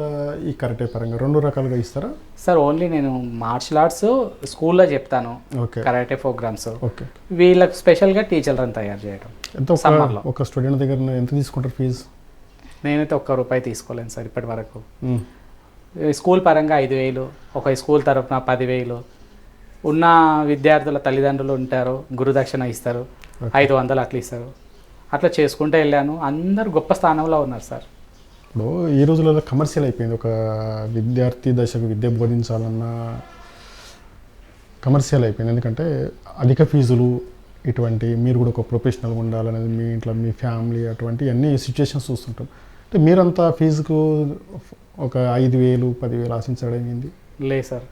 ఈ కరాటే పరంగా 2 రకాలుగా ఇస్తారా సార్? ఓన్లీ నేను మార్షల్ ఆర్ట్స్ స్కూల్లో చెప్తాను, ఓకే, కరాటే ప్రోగ్రామ్స్. ఓకే. వీళ్ళకి స్పెషల్గా టీచర్లను తయారు చేయడం. ఎంత ఒక స్టూడెంట్ దగ్గర ఎంత తీసుకుంటారు ఫీజు? నేనైతే ₹1 తీసుకోలేను సార్ ఇప్పటి వరకు. స్కూల్ పరంగా 5,000, ఒక స్కూల్ తరఫున 10,000. ఉన్న విద్యార్థుల తల్లిదండ్రులు ఉంటారు, గురుదక్షిణ ఇస్తారు, 500 అట్లా ఇస్తారు. అట్లా చేసుకుంటూ వెళ్ళాను. అందరు గొప్ప స్థానంలో ఉన్నారు సార్. ఇప్పుడు ఈ రోజులలో కమర్షియల్ అయిపోయింది. ఒక విద్యార్థి దశకు విద్య బోధించాలన్నా కమర్షియల్ అయిపోయింది. ఎందుకంటే అధిక ఫీజులు, ఇటువంటి మీరు కూడా ఒక ప్రొఫెషనల్గా ఉండాలనేది, మీ ఇంట్లో మీ ఫ్యామిలీ అటువంటి అన్ని సిచ్యువేషన్స్ చూస్తుంటాం. అంటే మీరంతా ఫీజుకు ఒక 5,000 10,000 ఆశించడం ఏంది? లేదు సార్.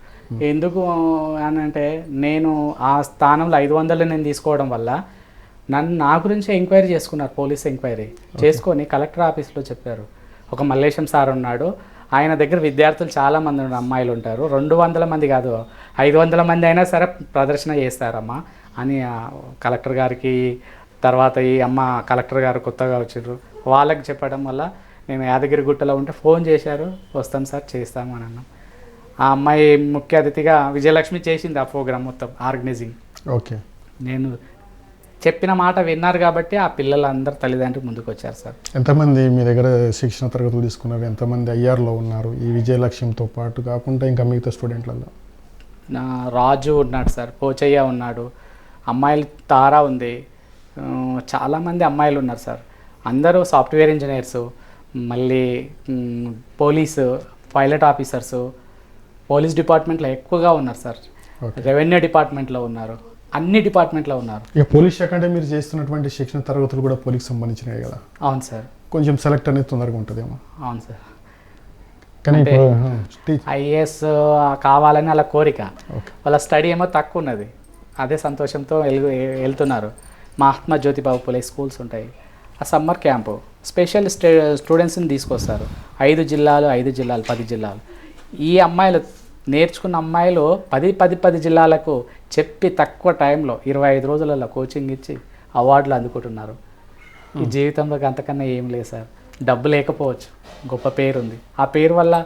ఎందుకు అని అంటే నేను ఆ స్థానంలో 500 నేను తీసుకోవడం వల్ల నా గురించి ఎంక్వైరీ చేసుకున్నారు, పోలీస్ ఎంక్వైరీ చేసుకొని కలెక్టర్ ఆఫీస్లో చెప్పారు. ఒక మల్లేశం సార్ ఉన్నాడు, ఆయన దగ్గర విద్యార్థులు చాలామంది ఉన్నారు, అమ్మాయిలు ఉంటారు, 200 మంది కాదు 500 మంది అయినా సరే ప్రదర్శన చేస్తారమ్మా అని కలెక్టర్ గారికి, తర్వాత ఈ అమ్మ కలెక్టర్ గారు కొత్తగా వచ్చారు వాళ్ళకి చెప్పడం వల్ల నేను యాదగిరిగుట్టలో ఉంటే ఫోన్ చేశారు, వస్తాం సార్ చేస్తాము అని అన్నాం. ఆ అమ్మాయి ముఖ్య అతిథిగా విజయలక్ష్మి చేసింది ఆ ప్రోగ్రామ్ మొత్తం ఆర్గనైజింగ్. ఓకే. నేను చెప్పిన మాట విన్నారు కాబట్టి ఆ పిల్లలందరూ తల్లిదండ్రులు ముందుకు వచ్చారు సార్. ఎంతమంది మీ దగ్గర శిక్షణ తరగతులు తీసుకున్నారు? ఎంతమంది ఐఆర్లో ఉన్నారు ఈ విజయలక్ష్మితో పాటు కాకుండా ఇంకా మిగతా స్టూడెంట్లలో? రాజు ఉన్నాడు సార్, పోచయ్య ఉన్నాడు, అమ్మాయిలు తారా ఉంది, చాలామంది అమ్మాయిలు ఉన్నారు సార్. అందరూ సాఫ్ట్వేర్ ఇంజనీర్సు, మళ్ళీ పోలీసు, పైలట్ ఆఫీసర్సు, పోలీస్ డిపార్ట్మెంట్లో ఎక్కువగా ఉన్నారు సార్, రెవెన్యూ డిపార్ట్మెంట్లో ఉన్నారు, అన్ని డిపార్ట్మెంట్లో ఉన్నారు. ఇక పోలీస్ శాఖ అంటే మీరు చేస్తున్నటువంటి శిక్షణ తరగతులు కూడా పోలీస్కి సంబంధించినవి కదా? అవును సార్. కొంచెం సెలెక్ట్ అనేది తొందరగా ఉంటుందేమో. అవును సార్. కానీ ఐఏఎస్ కావాలని అలా కోరిక, వాళ్ళ స్టడీ ఏమో తక్కువ ఉన్నది, అదే సంతోషంతో వెళ్తున్నారు. మహాత్మా జ్యోతిబాబు పులే స్కూల్స్ ఉంటాయి, ఆ సమ్మర్ క్యాంపు స్పెషల్ స్టూడెంట్స్ని తీసుకొస్తారు. 5 జిల్లాలు 10 జిల్లాలు. ఈ అమ్మాయిలు నేర్చుకున్న అమ్మాయిలు 10 జిల్లాలకు చెప్పి తక్కువ టైంలో 25 రోజులలో కోచింగ్ ఇచ్చి అవార్డులు అందుకుంటున్నారు. ఈ జీవితంలో అంతకన్నా ఏం లేదు సార్. డబ్బు లేకపోవచ్చు, గొప్ప పేరు ఉంది, ఆ పేరు వల్ల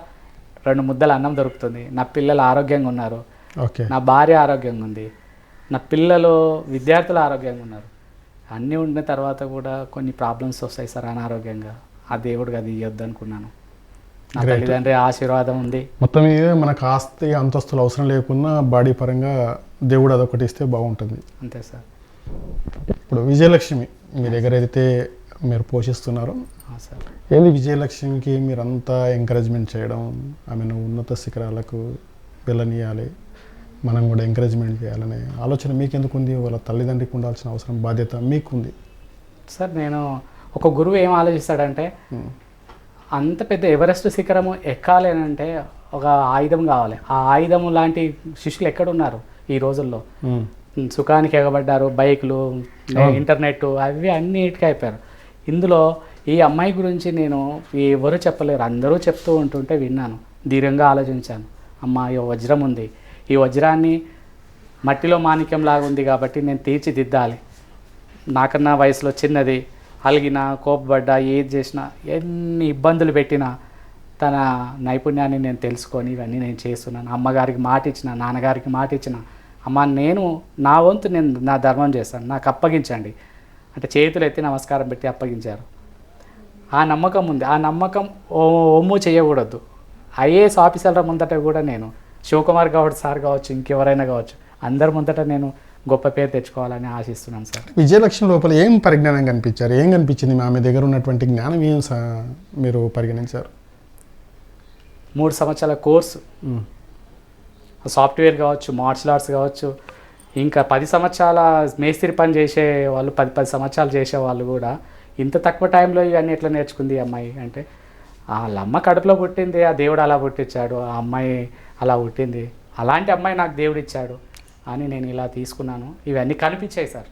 2 ముద్దల అన్నం దొరుకుతుంది. నా పిల్లలు ఆరోగ్యంగా ఉన్నారు, నా భార్య ఆరోగ్యంగా ఉంది, నా పిల్లలు విద్యార్థులు ఆరోగ్యంగా ఉన్నారు. అన్నీ ఉండిన తర్వాత కూడా కొన్ని ప్రాబ్లమ్స్ వస్తాయి సార్ అనారోగ్యంగా. ఆ దేవుడికి అది ఇవ్వద్దు అనుకున్నాను. నా తల్లిదండ్రి ఆశీర్వాదం ఉంది. మొత్తం మీద మనకు ఆస్తి అంతస్తులు అవసరం లేకున్నా బాడీ పరంగా దేవుడు అదొకటి ఇస్తే బాగుంటుంది. అంతే సార్. ఇప్పుడు విజయలక్ష్మి మీ దగ్గర అయితే మీరు పోషిస్తున్నారు సార్, ఏది విజయలక్ష్మికి మీరంతా ఎంకరేజ్మెంట్ చేయడం, ఆమెను ఉన్నత శిఖరాలకు వెళ్ళనియాలి, మనం కూడా ఎంకరేజ్మెంట్ చేయాలనే ఆలోచన మీకెందుకు ఉంది? వాళ్ళ తల్లిదండ్రికి ఉండాల్సిన అవసరం బాధ్యత మీకుంది సార్. నేను ఒక గురువు ఏం ఆలోచిస్తాడంటే, అంత పెద్ద ఎవరెస్ట్ శిఖరము ఎక్కాలి అని అంటే ఒక ఆయుధం కావాలి. ఆ ఆయుధం లాంటి శిష్యులు ఎక్కడున్నారు ఈ రోజుల్లో? సుఖానికి ఎగబడ్డారు, బైకులు, ఇంటర్నెట్, అవి అన్నిటికీ అయిపోయారు. ఇందులో ఈ అమ్మాయి గురించి నేను ఎవరు చెప్పలేరు, అందరూ చెప్తూ ఉంటుంటే విన్నాను, ధీరంగా ఆలోచించాను. అమ్మ, ఈ వజ్రం ఉంది, ఈ వజ్రాన్ని మట్టిలో మాణిక్యం లాగా ఉంది కాబట్టి నేను తీర్చిదిద్దాలి. నాకన్నా వయసులో చిన్నది, అలిగినా, కోపపడ్డా, ఏది చేసినా, ఎన్ని ఇబ్బందులు పెట్టినా తన నైపుణ్యాన్ని నేను తెలుసుకొని ఇవన్నీ నేను చేస్తున్నాను. అమ్మగారికి మాట ఇచ్చిన, నాన్నగారికి మాట ఇచ్చిన, అమ్మ నేను నా వంతు నేను నా ధర్మం చేస్తాను, నాకు అప్పగించండి అంటే చేతులు ఎత్తి నమస్కారం పెట్టి అప్పగించారు. ఆ నమ్మకం ఉంది. ఆ నమ్మకం ఒమ్ము చేయకూడదు. ఐఏఎస్ ఆఫీసర్ల ముందట కూడా నేను శివకుమార్ గౌడ్ సార్ కావచ్చు, ఇంకెవరైనా కావచ్చు, అందరి ముందట నేను గొప్ప పేరు తెచ్చుకోవాలని ఆశిస్తున్నాను సార్. విజయలక్ష్మి లోపల ఏం పరిజ్ఞానం కనిపించారు? ఏం కనిపించింది? ఆమె దగ్గర ఉన్నటువంటి జ్ఞానం ఏం మీరు పరిగణించారు? 3 సంవత్సరాల కోర్సు, సాఫ్ట్వేర్ కావచ్చు, మార్షల్ ఆర్ట్స్ కావచ్చు, ఇంకా 10 సంవత్సరాల మేస్త్రి పని చేసే వాళ్ళు, 10 సంవత్సరాలు చేసేవాళ్ళు కూడా ఇంత తక్కువ టైంలో ఇవన్నీ ఎట్లా నేర్చుకుంది ఈ అమ్మాయి అంటే, వాళ్ళ అమ్మ కడుపులో పుట్టింది, ఆ దేవుడు అలా పుట్టించాడు, ఆ అమ్మాయి అలా పుట్టింది, అలాంటి అమ్మాయి నాకు దేవుడు ఇచ్చాడు అని నేను ఇలా తీసుకున్నాను. ఇవన్నీ కనిపించాయి సార్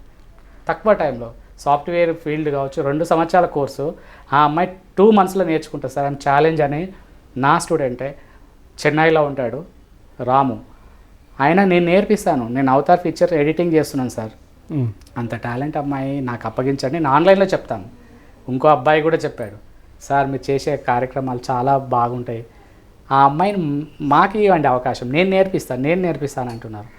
తక్కువ టైంలో. సాఫ్ట్వేర్ ఫీల్డ్ కావచ్చు, 2 సంవత్సరాల కోర్సు ఆ అమ్మాయి 2 మంత్స్లో నేర్చుకుంటారు సార్. అండ్ ఛాలెంజ్ అని నా స్టూడెంటే చెన్నైలో ఉంటాడు, రాము, ఆయన నేను నేర్పిస్తాను, నేను అవతార్ ఫీచర్ ఎడిటింగ్ చేస్తున్నాను సార్. అంత టాలెంట్ అమ్మాయి నాకు అప్పగించండి, నేను ఆన్లైన్లో చెప్తాను. ఇంకో అబ్బాయి కూడా చెప్పాడు, సార్ మీరు చేసే కార్యక్రమాలు చాలా బాగుంటాయి, ఆ అమ్మాయిని మాకు ఇవ్వండి అవకాశం, నేను నేర్పిస్తాను అంటున్నారు.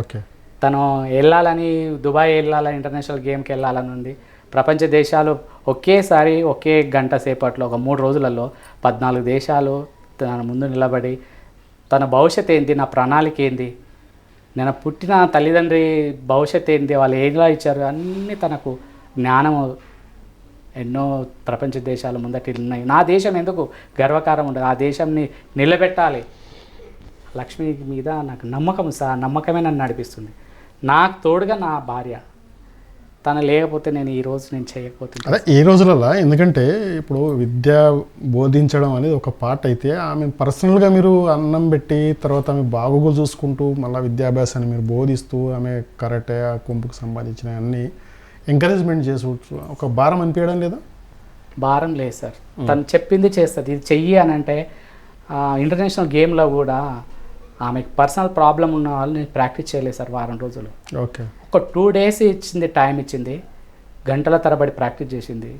ఓకే. తను వెళ్ళాలని, దుబాయ్ వెళ్ళాలని, ఇంటర్నేషనల్ గేమ్కి వెళ్ళాలని ఉంది. ప్రపంచ దేశాలు ఒకేసారి ఒకే గంట సేపట్లో ఒక 3 రోజులలో 14 దేశాలు తన ముందు నిలబడి తన భవిష్యత్తు ఏంటి, నా ప్రణాళిక ఏంది, నేను పుట్టిన తల్లిదండ్రి భవిష్యత్తు ఏంటి, వాళ్ళు ఏలా ఇచ్చారు, అన్నీ తనకు జ్ఞానము ఎన్నో ప్రపంచ దేశాలు ముందటి ఉన్నాయి. నా దేశం ఎందుకు గర్వకారం ఉండదు, ఆ దేశంని నిలబెట్టాలి. లక్ష్మి మీద నాకు నమ్మకం సార్, నమ్మకమే నన్ను నడిపిస్తుంది. నాకు తోడుగా నా భార్య, తను లేకపోతే నేను ఈరోజు నేను చేయకపోతే అదే ఈ రోజులలో, ఎందుకంటే ఇప్పుడు విద్య బోధించడం అనేది ఒక పార్ట్ అయితే, ఆమె పర్సనల్గా మీరు అన్నం పెట్టి తర్వాత ఆమె బాగోగులు చూసుకుంటూ మళ్ళీ విద్యాభ్యాసాన్ని మీరు బోధిస్తూ ఆమె కరాటే ఆ కుంపుకు సంబంధించిన అన్ని ఎంకరేజ్మెంట్ చేసుకోవచ్చు, ఒక భారం అనిపించడం లేదా? భారం లేదు సార్, తను చెప్పింది చేస్తుంది. ఇది చెయ్యి అని అంటే ఇంటర్నేషనల్ గేమ్లో కూడా ఆమెకు పర్సనల్ ప్రాబ్లం ఉన్న వాళ్ళు నేను ప్రాక్టీస్ చేయలేదు సార్ వారం రోజులు. ఓకే, ఒక 2 days ఇచ్చింది, టైం ఇచ్చింది, గంటల తరబడి ప్రాక్టీస్ చేసింది,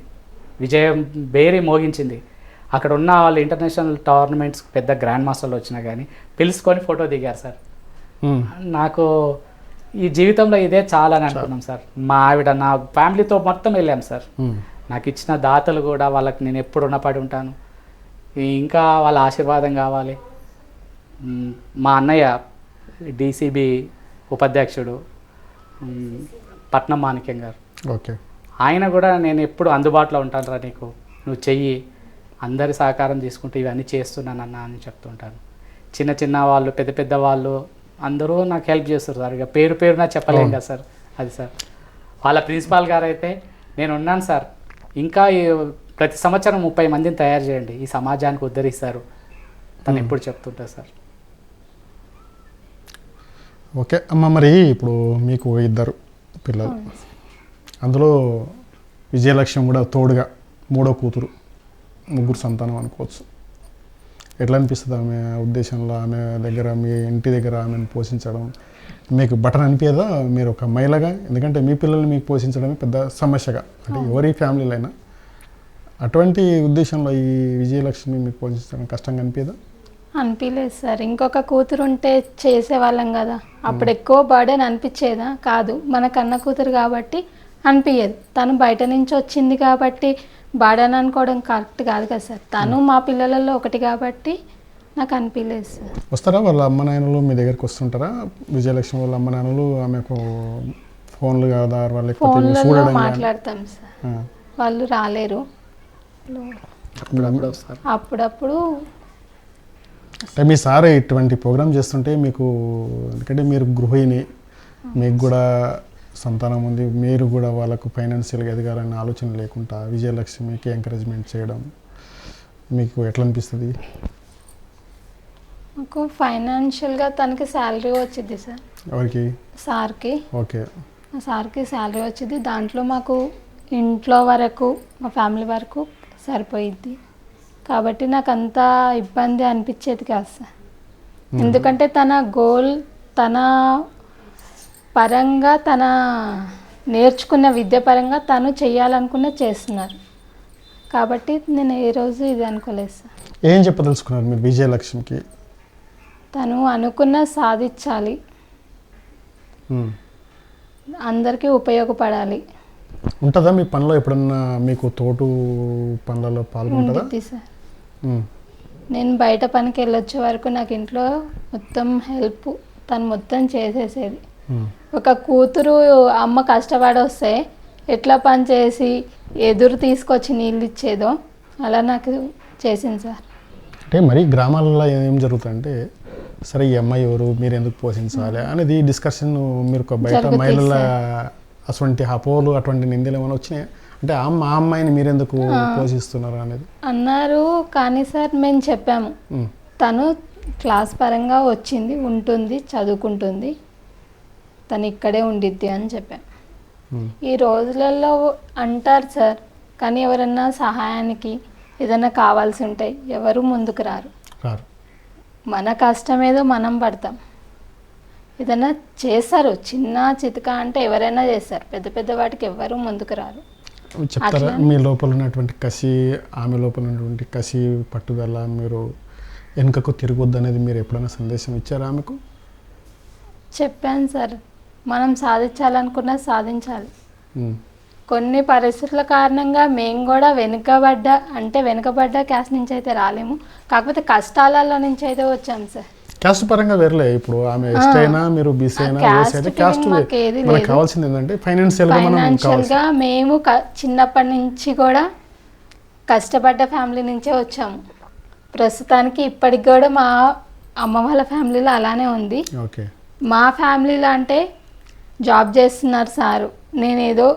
విజయం బేరీ మోగించింది. అక్కడ ఉన్న వాళ్ళు ఇంటర్నేషనల్ టోర్నమెంట్స్ పెద్ద గ్రాండ్ మాస్టర్లు వచ్చినా కానీ పిలుచుకొని ఫోటో దిగారు సార్. నాకు ఈ జీవితంలో ఇదే చాలా అని అనుకున్నాం సార్. మా ఆవిడ నా ఫ్యామిలీతో మొత్తం వెళ్ళాం సార్. నాకు ఇచ్చిన దాతలు కూడా వాళ్ళకి నేను ఎప్పుడు రుణపడి ఉంటాను. ఇంకా వాళ్ళ ఆశీర్వాదం కావాలి. మా అన్నయ్య డీసీబీ ఉపాధ్యక్షుడు పట్నం మాణిక్యం గారు, ఓకే, ఆయన కూడా నేను ఎప్పుడు అందుబాటులో ఉంటాను రా, నీకు నువ్వు చెయ్యి, అందరి సహకారం తీసుకుంటూ ఇవన్నీ చేస్తున్నానన్న అని చెప్తుంటాను. చిన్న చిన్న వాళ్ళు పెద్ద పెద్ద వాళ్ళు అందరూ నాకు హెల్ప్ చేస్తారు సార్. ఇక పేరు పేరున చెప్పలేం కదా సార్. అది సార్ వాళ్ళ ప్రిన్సిపాల్ గారు అయితే నేను ఉన్నాను సార్, ఇంకా ప్రతి సంవత్సరం 30 మందిని తయారు చేయండి, ఈ సమాజానికి ఉద్ధరిస్తారు తను ఎప్పుడు చెప్తుంటారు సార్. ఓకే అమ్మ, మరి ఇప్పుడు మీకు 2 పిల్లలు, అందులో విజయలక్ష్మి కూడా తోడుగా 3వ కూతురు, 3 సంతానం అనుకోవచ్చు. ఎట్లా అనిపిస్తుంది ఆమె ఉద్దేశంలో, ఆమె దగ్గర మీ ఇంటి దగ్గర ఆమెను పోషించడం మీకు బటన్ అనిపించదా? మీరు ఒక మహిళగా, ఎందుకంటే మీ పిల్లల్ని మీకు పోషించడమే పెద్ద సమస్యగా, అంటే ఎవరి ఫ్యామిలీలో అయినా అటువంటి ఉద్దేశంలో ఈ విజయలక్ష్మి మీకు పోషించడం కష్టంగా అనిపించదా? అనిపించలేదు సార్. ఇంకొక కూతురు ఉంటే చేసేవాళ్ళం కదా, అప్పుడు ఎక్కువ బర్డెన్ అనిపించేదా? కాదు, మన కన్న కూతురు కాబట్టి అనిపించదు. తను బయట నుంచి వచ్చింది కాబట్టి బర్డెన్ అనుకోవడం కరెక్ట్ కాదు కదా సార్. తను మా పిల్లలలో ఒకటి కాబట్టి నాకు అనిపించలేదు సార్. వస్తారా వాళ్ళ అమ్మ నాయనలు మీ దగ్గరికి వస్తుంటారా? విజయలక్ష్మి వాళ్ళ అమ్మ నాయనలు ఆమెకు ఫోన్లు కదా వాళ్ళు ఫోన్లలో మాట్లాడతాం సార్, వాళ్ళు రాలేరు. అప్పుడప్పుడు అంటే మీ సార్ ఇటువంటి ప్రోగ్రామ్ చేస్తుంటే మీకు, ఎందుకంటే మీరు గృహిణి, మీకు కూడా సంతానం ఉంది, మీరు కూడా వాళ్ళకు ఫైనాన్షియల్గా ఎదగాలనే ఆలోచన లేకుండా విజయలక్ష్మికి ఎంకరేజ్మెంట్ చేయడం మీకు ఎట్లా అనిపిస్తుంది? మాకు ఫైనాన్షియల్గా తనకి శాలరీ వచ్చింది సార్. ఎవరికి? సార్కి. ఓకే, మా సార్కి శాలరీ వచ్చింది, దాంట్లో మాకు ఇంట్లో వరకు మా ఫ్యామిలీ వరకు సరిపోయిద్ది కాబట్టి నాకు అంత ఇబ్బంది అనిపించేది కాదు సార్. ఎందుకంటే తన గోల్, తన పరంగా, తన నేర్చుకున్న విద్య పరంగా తను చేయాలనుకున్న చేస్తున్నారు కాబట్టి నేను ఏ రోజు ఇది అనుకోలేదు సార్. ఏం చెప్పదలుచుకున్నారు మీరు విజయలక్ష్మికి? తను అనుకున్న సాధించాలి, అందరికీ ఉపయోగపడాలి. ఉంటుందా మీ పనిలో ఎప్పుడన్నా మీకు తోటు పనులలో పాల్గొంటుందా? ఉంటుంది సార్. నేను బయట పనికి వెళ్ళొచ్చే వరకు నాకు ఇంట్లో మొత్తం హెల్ప్ తను మొత్తం చేసేసేది. ఒక కూతురు అమ్మ కష్టపడి వస్తే ఎట్లా పని చేసి ఎదురు తీసుకొచ్చి నీళ్ళు ఇచ్చేదో అలా నాకు చేసింది సార్. అంటే మరి గ్రామాలలో ఏం జరుగుతుందంటే, సరే ఈ అమ్మాయి ఎవరు, మీరు ఎందుకు పోషించాలి అనేది డిస్కషన్ మీరు బయట మహిళల అటువంటి అపోలు అటువంటి నిందలు ఏమైనా వచ్చినాయి అంటే ఆ అమ్మాయిని మీరెందుకు పోషిస్తున్నారు అనేది అన్నారు. కానీ సార్ మేము చెప్పాము, తను క్లాస్ పరంగా వచ్చింది, ఉంటుంది, చదువుకుంటుంది, తను ఇక్కడే ఉండిద్ది అని చెప్పాం. ఈ రోజులలో అంటారు సార్, కానీ ఎవరన్నా సహాయానికి ఏదైనా కావాల్సి ఉంటాయి ఎవరు ముందుకు రారు. మన కష్టం ఏదో మనం పడతాం, ఏదైనా చేస్తారు, చిన్న చితక అంటే ఎవరైనా చేస్తారు, పెద్ద పెద్ద వాటికి ఎవరు ముందుకు రారు. చెప్తారా మీ లోపల ఉన్నటువంటి కసి, ఆమె లోపల ఉన్నటువంటి కసి పట్టుదల, మీరు వెనుకకు తిరగొద్దు అనేది మీరు ఎప్పుడైనా సందేశం ఇచ్చారా ఆమెకు? చెప్పాను సార్, మనం సాధించాలనుకున్నా సాధించాలి. కొన్ని పరిస్థితుల కారణంగా మేము కూడా వెనుకబడ్డ క్యాస్ట్ నుంచి అయితే రాలేము, కాకపోతే కష్టాలలో నుంచి అయితే వచ్చాం సార్. క్యాస్ట్ పరంగా వేరలే, ఇప్పుడు ఆమె ఎస్టీ అయినా మీరు బీసీ అయినా ఏసీ అయినా క్యాస్ట్ మనకు కావాల్సింది ఏంటంటే ఫైనాన్షియల్గా మేము చిన్నప్పటి నుంచి కూడా కష్టపడ్డ ఫ్యామిలీ నుంచే వచ్చాము. ప్రస్తుతానికి ఇప్పటికి కూడా మా అమ్మ వాళ్ళ ఫ్యామిలీలో అలానే ఉంది. ఓకే, మా ఫ్యామిలీలో అంటే జాబ్ చేస్తున్నారు సారు, నేనేదో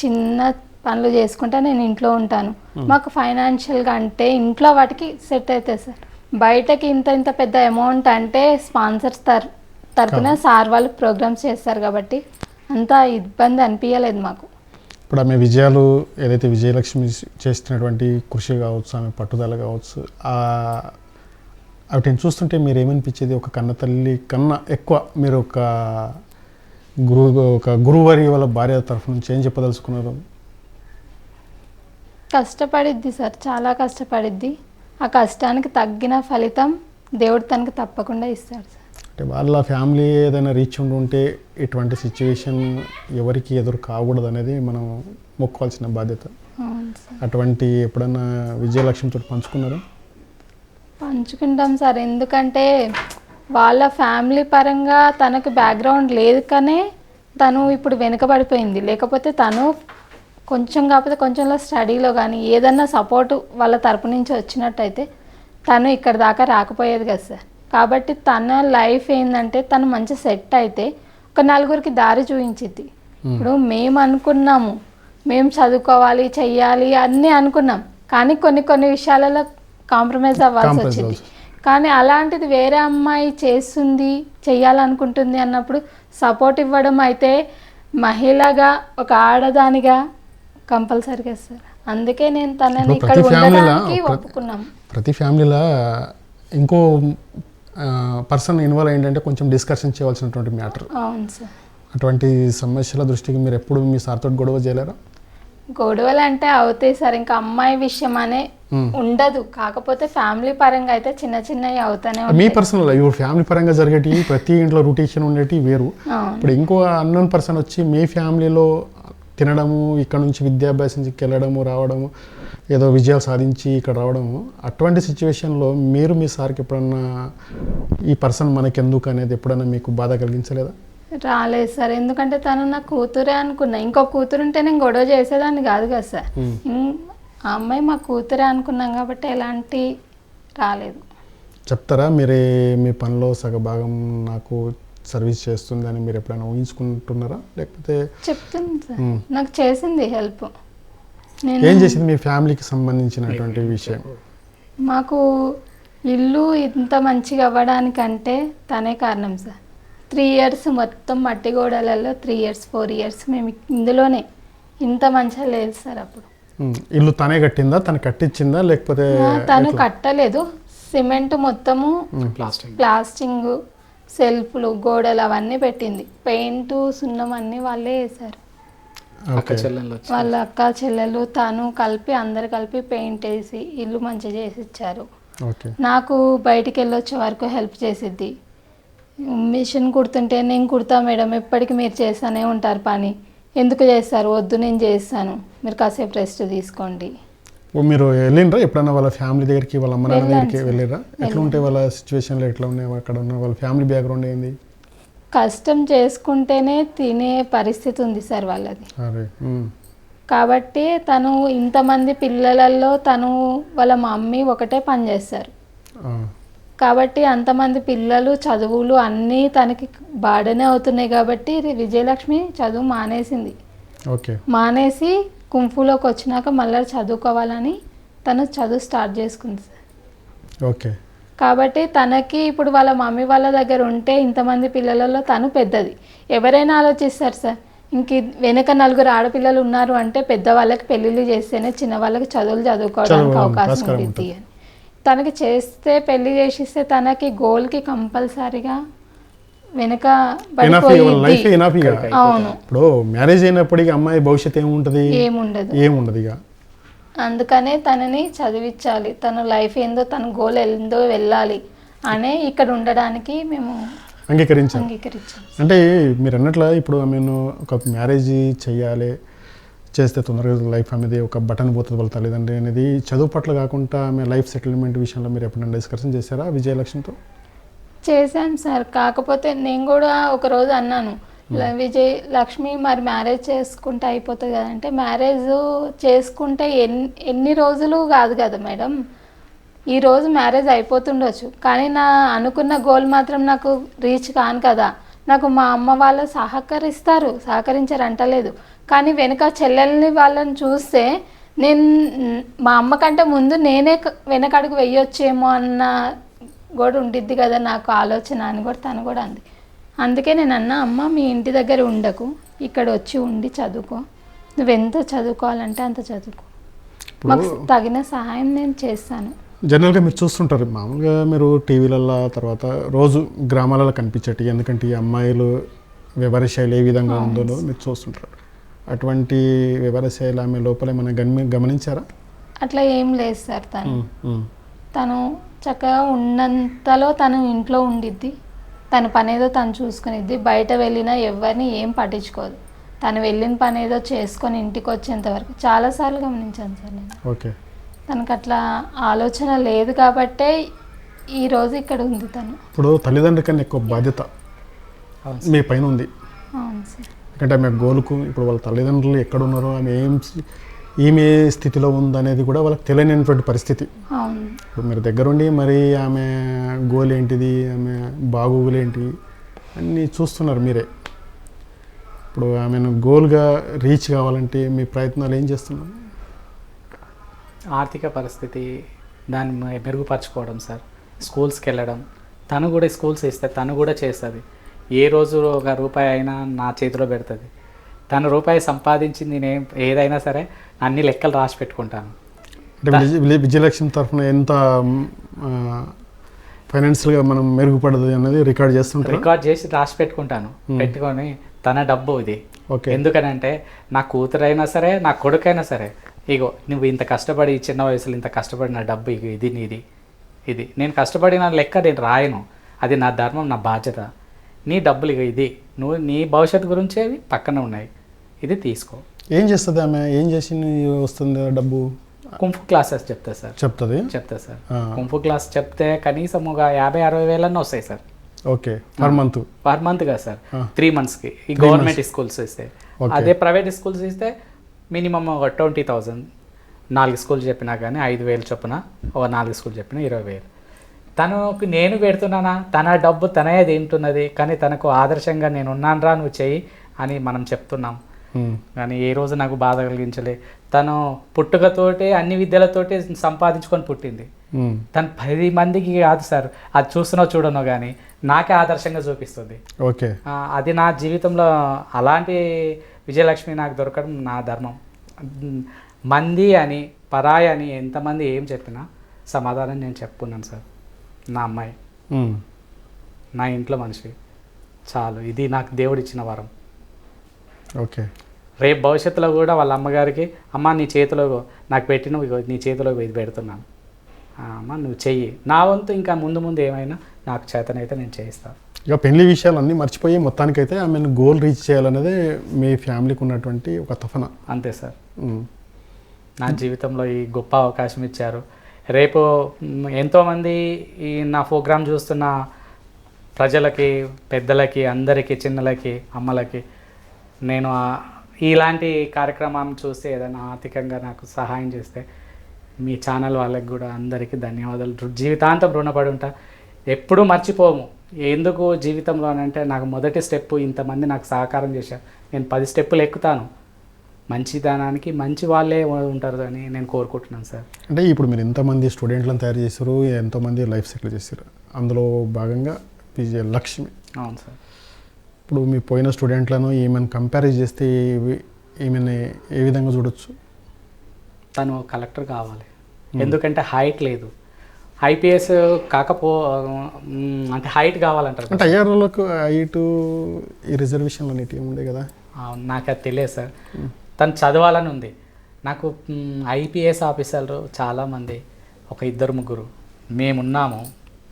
చిన్న పనులు చేసుకుంటా నేను ఇంట్లో ఉంటాను. మాకు ఫైనాన్షియల్గా అంటే ఇంట్లో వాటికి సెట్ అవుతుంది సార్. బయటకి ఇంత పెద్ద అమౌంట్ అంటే స్పాన్సర్స్ తరపున సార్ వాళ్ళు ప్రోగ్రామ్స్ చేస్తారు కాబట్టి అంత ఇబ్బంది అనిపించలేదు మాకు. ఇప్పుడు ఆమె విజయాలు ఏదైతే విజయలక్ష్మి చేస్తున్నటువంటి కృషి కావచ్చు, ఆమె పట్టుదల కావచ్చు, వాటిని చూస్తుంటే మీరు ఏమనిపించేది? ఒక కన్న తల్లి కన్నా ఎక్కువ మీరు ఒక గురువారి వాళ్ళ భార్య తరఫు నుంచి ఏం చెప్పదలుచుకున్నారు? కష్టపడిద్ది సార్, చాలా కష్టపడిద్ది. ఆ కష్టానికి తగ్గిన ఫలితం దేవుడు తనకి తప్పకుండా ఇస్తాడు సార్. అంటే వాళ్ళ ఫ్యామిలీ ఏదైనా రీచ్ ఉంటే ఇటువంటి సిచ్యువేషన్ ఎవరికి ఎదురు కాకూడదు అనేది మనం మొక్కోవాల్సిన బాధ్యత. అవును సార్. అటువంటి ఎప్పుడన్నా విజయలక్ష్మితో పంచుకున్నారా? పంచుకుంటాం సార్, ఎందుకంటే వాళ్ళ ఫ్యామిలీ పరంగా తనకు బ్యాక్గ్రౌండ్ లేదు కానీ తను ఇప్పుడు వెనుకబడిపోయింది. లేకపోతే తను కొంచెం కాకపోతే కొంచెంలో స్టడీలో కానీ ఏదన్నా సపోర్టు వాళ్ళ తరపు నుంచి వచ్చినట్టయితే తను ఇక్కడ దాకా రాకపోయేది కదా సార్. కాబట్టి తన లైఫ్ ఏంటంటే తను మంచి సెట్ అయితే ఒక నలుగురికి దారి చూపించిద్ది. ఇప్పుడు మేము అనుకున్నాము, మేము చదువుకోవాలి చెయ్యాలి అన్నీ అనుకున్నాం, కానీ కొన్ని విషయాలలో కాంప్రమైజ్ అవ్వాల్సి వచ్చింది. కానీ అలాంటిది వేరే అమ్మాయి చేస్తుంది చెయ్యాలనుకుంటుంది అన్నప్పుడు సపోర్ట్ ఇవ్వడం అయితే మహిళగా ఒక ఆడదానిగా కంపల్సరీగా సార్. అందుకే నేను తనని ఇక్కడ ఉండడానికి ఒప్పుకున్నాం. ప్రతి ఫ్యామిలీలో ఇంకో పర్సన్ ఇన్వాల్వ్ ఏంటంటే కొంచెం డిస్కషన్ చేయవలసినటువంటి మ్యాటర్. అవును సార్. అటువంటి సమస్యల దృష్టికి మీరు ఎప్పుడు మీ సార్తో గొడవ చేయలేరా? గొడవలు అంటే అవుతాయి సార్, ఇంకా అమ్మాయి విషయం అనే ఉండదు. కాకపోతే ఫ్యామిలీ పరంగా అయితే చిన్నవి అవుతానే మీ పర్సనల్ ఇప్పుడు ఫ్యామిలీ పరంగా జరిగేటి ప్రతి ఇంట్లో రొటేషన్ ఉండేటి వేరు. ఇప్పుడు ఇంకో అన్నోన్ పర్సన్ వచ్చి మీ ఫ్యామిలీలో తినడము, ఇక్కడ నుంచి విద్యాభ్యాసానికి వెళ్ళడము రావడము, ఏదో విజయాలు సాధించి ఇక్కడ రావడము, అటువంటి సిచ్యువేషన్లో మీరు మీ సార్కి ఎప్పుడన్నా ఈ పర్సన్ మనకెందుకు అనేది ఎప్పుడన్నా మీకు బాధ కలిగించలేదా? రాలేదు సార్, ఎందుకంటే తను నా కూతురే అనుకున్నా. ఇంకో కూతురు ఉంటే నేను గొడవ చేసేదాన్ని కాదు కదా సార్. ఆ అమ్మాయి మా కూతురే అనుకున్నాం కాబట్టి ఎలాంటి రాలేదు. చెప్తారా మీరే మీ పనిలో సగభాగం నాకు సర్వీస్ చేస్తుంది అని మీరు ఎప్పుడైనా ఊహించుకుంటున్నారా? లేకపోతే చెప్తుంది సార్, నాకు చేసింది హెల్ప్. ఏం చేసింది మీ ఫ్యామిలీకి సంబంధించినటువంటి విషయం? మాకు ఇల్లు ఇంత మంచిగా అవ్వడానికంటే తనే కారణం సార్. 3 years మొత్తం మట్టి గోడలలో 3 years 4 years మేము ఇందులోనే ఇంత మంచిగా లేదు సార్. అప్పుడు ఇల్లు తనే కట్టిందా, తను కట్టించిందా లేకపోతే? తను కట్టలేదు, సిమెంట్ మొత్తము ప్లాస్టింగ్ సెల్ఫ్లు గోడలు అవన్నీ పెట్టింది. పెయింట్ సున్నం అన్నీ వాళ్ళే వేశారు. వాళ్ళ అక్క చెల్లెలు తను కలిపి అందరు కలిపి పెయింట్ వేసి ఇల్లు మంచిగా చేసి ఇచ్చారు. నాకు బయటికి వెళ్ళొచ్చే వరకు హెల్ప్ చేసిద్ది. మిషన్ కుడుతుంటే నేను కుడతా మేడం, ఎప్పటికీ మీరు చేస్తూనే ఉంటారు పని, ఎందుకు చేస్తారు? వద్దు నేను చేస్తాను, మీరు కాసేపు రెస్ట్ తీసుకోండి. మీరు వెళ్ళినరా ఎప్పుడన్నా వాళ్ళ ఫ్యామిలీ దగ్గరికి, వాళ్ళ అమ్మ నాన్న దగ్గరికి వెళ్ళిరా? ఎట్లా ఉంటాయి వాళ్ళ సిచ్యువేషన్లో, ఎట్లా ఉన్నాయి అక్కడ ఉన్న వాళ్ళ ఫ్యామిలీ బ్యాక్గ్రౌండ్ ఏంది? కష్టం చేసుకుంటేనే తినే పరిస్థితి ఉంది సార్ వాళ్ళది. కాబట్టి తను ఇంతమంది పిల్లలలో తను వాళ్ళ మమ్మీ ఒకటే పని చేస్తారు. కాబట్టి అంతమంది పిల్లలు చదువులు అన్నీ తనకి బాడనే అవుతున్నాయి. కాబట్టి విజయలక్ష్మి చదువు మానేసింది. మానేసి కుంఫులోకి వచ్చినాక మళ్ళీ చదువుకోవాలని తను చదువు స్టార్ట్ చేసుకుంది సార్. కాబట్టి తనకి ఇప్పుడు వాళ్ళ మమ్మీ వాళ్ళ దగ్గర ఉంటే ఇంతమంది పిల్లలలో తను పెద్దది. ఎవరైనా ఆలోచిస్తారు సార్, ఇంక వెనక 4 ఆడపిల్లలు ఉన్నారు అంటే పెద్దవాళ్ళకి పెళ్ళిళ్ళు చేస్తేనే చిన్న వాళ్ళకి చదువులు చదువుకోవడానికి అవకాశం ఉంటుంది అని. తనకి చేస్తే పెళ్లి చేసిస్తే తనకి గోల్కి కంపల్సరీగా వెనక పడిపోయింది. అవును, ఇప్పుడు మ్యారేజ్ అయినప్పటికీ అమ్మాయి భవిష్యత్తు ఏముండదు ఇక. అందుకనే తనని చదివించాలి, తన లైఫ్ ఏందో తన గోల్ ఏందో వెళ్ళాలి అనే ఇక్కడ ఉండడానికి మేము అంగీకరించాం. అంటే మీరు అన్నట్ల ఇప్పుడు నేను ఒక మ్యారేజ్ చెయ్యాలి, చేస్తే తొందరగా లైఫ్ అనేది ఒక బటన్ పోతుంది వాళ్ళ తల్లిదండ్రి అనేది చదువు పట్ల కాకుండా ఆమె లైఫ్ సెటిల్మెంట్ విషయంలో మీరు ఎప్పుడైనా డిస్కషన్ చేశారా విజయలక్ష్మితో? చేశాను సార్. కాకపోతే నేను కూడా ఒకరోజు అన్నాను, విజయలక్ష్మి మరి మ్యారేజ్ చేసుకుంటే అయిపోతుంది కదంటే, మ్యారేజ్ చేసుకుంటే ఎన్ని రోజులు కాదు కదా మేడం, ఈరోజు మ్యారేజ్ అయిపోతుండొచ్చు, కానీ నా అనుకున్న గోల్ మాత్రం నాకు రీచ్ కాను కదా. నాకు మా అమ్మ వాళ్ళు సహకరించారు అంటలేదు, కానీ వెనుక చెల్లెల్ని వాళ్ళని చూస్తే నేను మా అమ్మ కంటే ముందు నేనే వెనకడుగు వెయ్యొచ్చేమో అన్న కూడా ఉండిద్ది కదా నాకు ఆలోచన అని కూడా తను కూడా అంది. అందుకే నేను అన్నా, అమ్మ మీ ఇంటి దగ్గర ఉండకు, ఇక్కడ వచ్చి ఉండి చదువుకో, నువ్వెంత చదువుకోవాలంటే అంత చదువుకో, మాకు తగిన సహాయం నేను చేస్తాను. జనరల్గా మీరు చూస్తుంటారు, మామూలుగా మీరు టీవీలలో తర్వాత రోజు గ్రామాలలో కనిపించటి, ఎందుకంటే ఈ అమ్మాయిలు వ్యవహార శైలి ఏ విధంగా ఉందో మీరు చూస్తుంటారు. అటువంటి వ్యవహార శైలి ఆమె లోపల ఏమైనా గమనించారా? అట్లా ఏం లేదు సార్. తను చక్కగా ఉన్నంతలో తను ఇంట్లో ఉండిద్ది, తన పని ఏదో తను చూసుకునిద్ది, బయట వెళ్ళినా ఎవరిని ఏం పట్టించుకోదు. తను వెళ్ళిన పని ఏదో చేసుకొని ఇంటికి వచ్చేంత వరకు చాలాసార్లు గమనించాను సార్ నేను. ఓకే. తనకు అట్లా ఆలోచన లేదు కాబట్టే ఈరోజు ఇక్కడ ఉంది తను. ఇప్పుడు తల్లిదండ్రుల కన్నా ఎక్కువ బాధ్యత మీ పైన ఉంది. అవును సార్. ఎందుకంటే ఆమె గోలుకు ఇప్పుడు వాళ్ళ తల్లిదండ్రులు ఎక్కడున్నారో, ఆమె ఈమె స్థితిలో ఉందనేది కూడా వాళ్ళకి తెలియనటువంటి పరిస్థితి. అవును. ఇప్పుడు మీరు దగ్గరుండి మరి ఆమె గోల్ ఏంటిది, ఆమె బాగోగులు ఏంటి అన్నీ చూస్తున్నారు మీరే. ఇప్పుడు ఆమెను గోల్గా రీచ్ కావాలంటే మీ ప్రయత్నాలు ఏం చేస్తున్నారు? ఆర్థిక పరిస్థితి దాన్ని మెరుగుపరచుకోవడం సార్, స్కూల్స్కి వెళ్ళడం. తను కూడా స్కూల్స్ ఇస్తే తను కూడా చేస్తుంది. ఏ రోజు ఒక రూపాయి అయినా నా చేతిలో పెడుతుంది. తను రూపాయి సంపాదించింది నేను ఏదైనా సరే అన్ని లెక్కలు రాసి పెట్టుకుంటాను. అంటే విజయలక్ష్మి తరఫున ఎంత ఫైనాన్షియల్గా మనం మెరుగుపడదు అనేది రికార్డ్ చేసి రాసి పెట్టుకుంటాను. పెట్టుకొని తన డబ్బు ఇది. ఎందుకనంటే నా కూతురైనా సరే నా కొడుకైనా సరే, ఇగో నువ్వు ఇంత కష్టపడి చిన్న వయసులో ఇంత కష్టపడిన డబ్బు ఇగో ఇది నీది, ఇది నేను కష్టపడిన లెక్క నేను రాయను, అది నా ధర్మం, నా బాధ్యత. నీ డబ్బులు ఇగో ఇది, నువ్వు నీ భవిష్యత్తు గురించి అవి పక్కన ఉన్నాయి, ఇది తీసుకో. ఏం చేస్తుంది ఆమె? ఏం చేసి వస్తుంది డబ్బు? కుంఫు క్లాసెస్ చెప్తా సార్. చెప్తా సార్. కుంఫు క్లాస్ చెప్తే కనీసం ఒక 50-60 వేలన్నా వస్తాయి సార్. ఓకే. పర్ మంత్ కదా సార్, 3 monthsకి. ఈ గవర్నమెంట్ స్కూల్స్ ఇస్తే, అదే ప్రైవేట్ స్కూల్స్ ఇస్తే మినిమం ఒక 20,000. 4 స్కూల్ చెప్పినా కానీ 5,000 చొప్పున, ఒక 4 స్కూల్ చెప్పినా 20,000. తనకు నేను పెడుతున్నానా, తన డబ్బు తనే తింటున్నది, కానీ తనకు ఆదర్శంగా నేను ఉన్నాను రా నువ్వు చెయ్యి అని మనం చెప్తున్నాం. కానీ ఏ రోజు నాకు బాధ కలిగించలే. తను పుట్టుకతోటే అన్ని విద్యలతోటి సంపాదించుకొని పుట్టింది. తను 10 మందికి కాదు సార్, అది చూడనో కానీ నాకే ఆదర్శంగా చూపిస్తుంది. ఓకే. అది నా జీవితంలో అలాంటి విజయలక్ష్మి నాకు దొరకడం నా ధర్మం. మంది అని పరాయి అని ఎంతమంది ఏం చెప్పినా సమాధానం నేను చెప్పుకున్నాను సార్. నా అమ్మాయి నా ఇంట్లో మనిషి చాలు, ఇది నాకు దేవుడిచ్చిన వరం. ఓకే. రేపు భవిష్యత్తులో కూడా వాళ్ళ అమ్మగారికి, అమ్మ నీ చేతిలో నాకు పెట్టిన నీ చేతిలో ఇది పెడుతున్నాను అమ్మ నువ్వు చెయ్యి, నా వంతు ఇంకా ముందు ఏమైనా నాకు చేతనైతే నేను చేయిస్తాను. ఇక పెళ్లి విషయాలన్నీ మర్చిపోయి మొత్తానికైతే ఆమెను గోల్ రీచ్ చేయాలనేది మీ ఫ్యామిలీకి ఉన్నటువంటి ఒక తపన. అంతే సార్. నా జీవితంలో ఈ గొప్ప అవకాశం ఇచ్చారు. రేపు ఎంతోమంది ఈ నా ప్రోగ్రాం చూస్తున్న ప్రజలకి, పెద్దలకి, అందరికీ, చిన్నలకి, అమ్మలకి నేను ఇలాంటి కార్యక్రమాన్ని చూస్తే ఏదైనా ఆర్థికంగా నాకు సహాయం చేస్తే మీ ఛానల్ వాళ్ళకి కూడా అందరికీ ధన్యవాదాలు. జీవితాంతం రుణపడి ఉంటా, ఎప్పుడూ మర్చిపోము. ఎందుకు జీవితంలో అంటే నాకు మొదటి స్టెప్ ఇంతమంది నాకు సహకారం చేశారు. నేను 10 స్టెప్పులు ఎక్కుతాను. మంచిదానానికి మంచి వాళ్ళే ఉంటారు అని నేను కోరుకుంటున్నాను సార్. అంటే ఇప్పుడు మీరు ఎంతమంది స్టూడెంట్లను తయారు చేశారు, ఎంతోమంది లైఫ్ సెటిల్ చేశారు, అందులో భాగంగా విజయలక్ష్మి. అవును సార్. ఇప్పుడు మీ పోయిన స్టూడెంట్లను ఏమైనా కంపేర్ చేస్తే ఏమైనా ఏ విధంగా చూడొచ్చు? తను కలెక్టర్ కావాలి, ఎందుకంటే హైట్ లేదు. ఐపీఎస్ అంటే హైట్ కావాలంటారు. అంటే ఐఆర్ఓలకు హైట్ ఈ రిజర్వేషన్లు అనేటివి ఉండే కదా? నాకు అది తెలియదు సార్. తను చదవాలని ఉంది. నాకు ఐపీఎస్ ఆఫీసర్లు చాలామంది, ఒక 2-3 మేమున్నాము,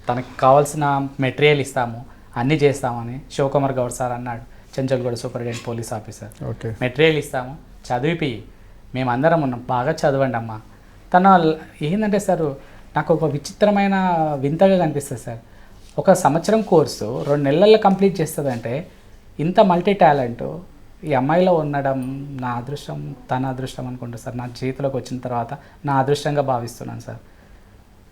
తనకు కావాల్సిన మెటీరియల్ ఇస్తాము, అన్నీ చేస్తామని శివకుమార్ గౌడ్ సార్ అన్నాడు, Chanchalguda superintendent police officer. Okay. Material ఇస్తాము, చదివిపి, మేమందరం ఉన్నాం, బాగా చదవండి అమ్మ. తను ఏంటంటే సార్ నాకు ఒక విచిత్రమైన వింతగా కనిపిస్తుంది సార్. 1 సంవత్సరం కోర్సు 2 నెలల్లో కంప్లీట్ చేస్తుందంటే ఇంత మల్టీ టాలెంట్ ఈ అమ్మాయిలో ఉండడం నా అదృష్టం, తన అదృష్టం అనుకుంటా సార్. నా చేతిలోకి వచ్చిన తర్వాత నా అదృష్టంగా భావిస్తున్నాను సార్.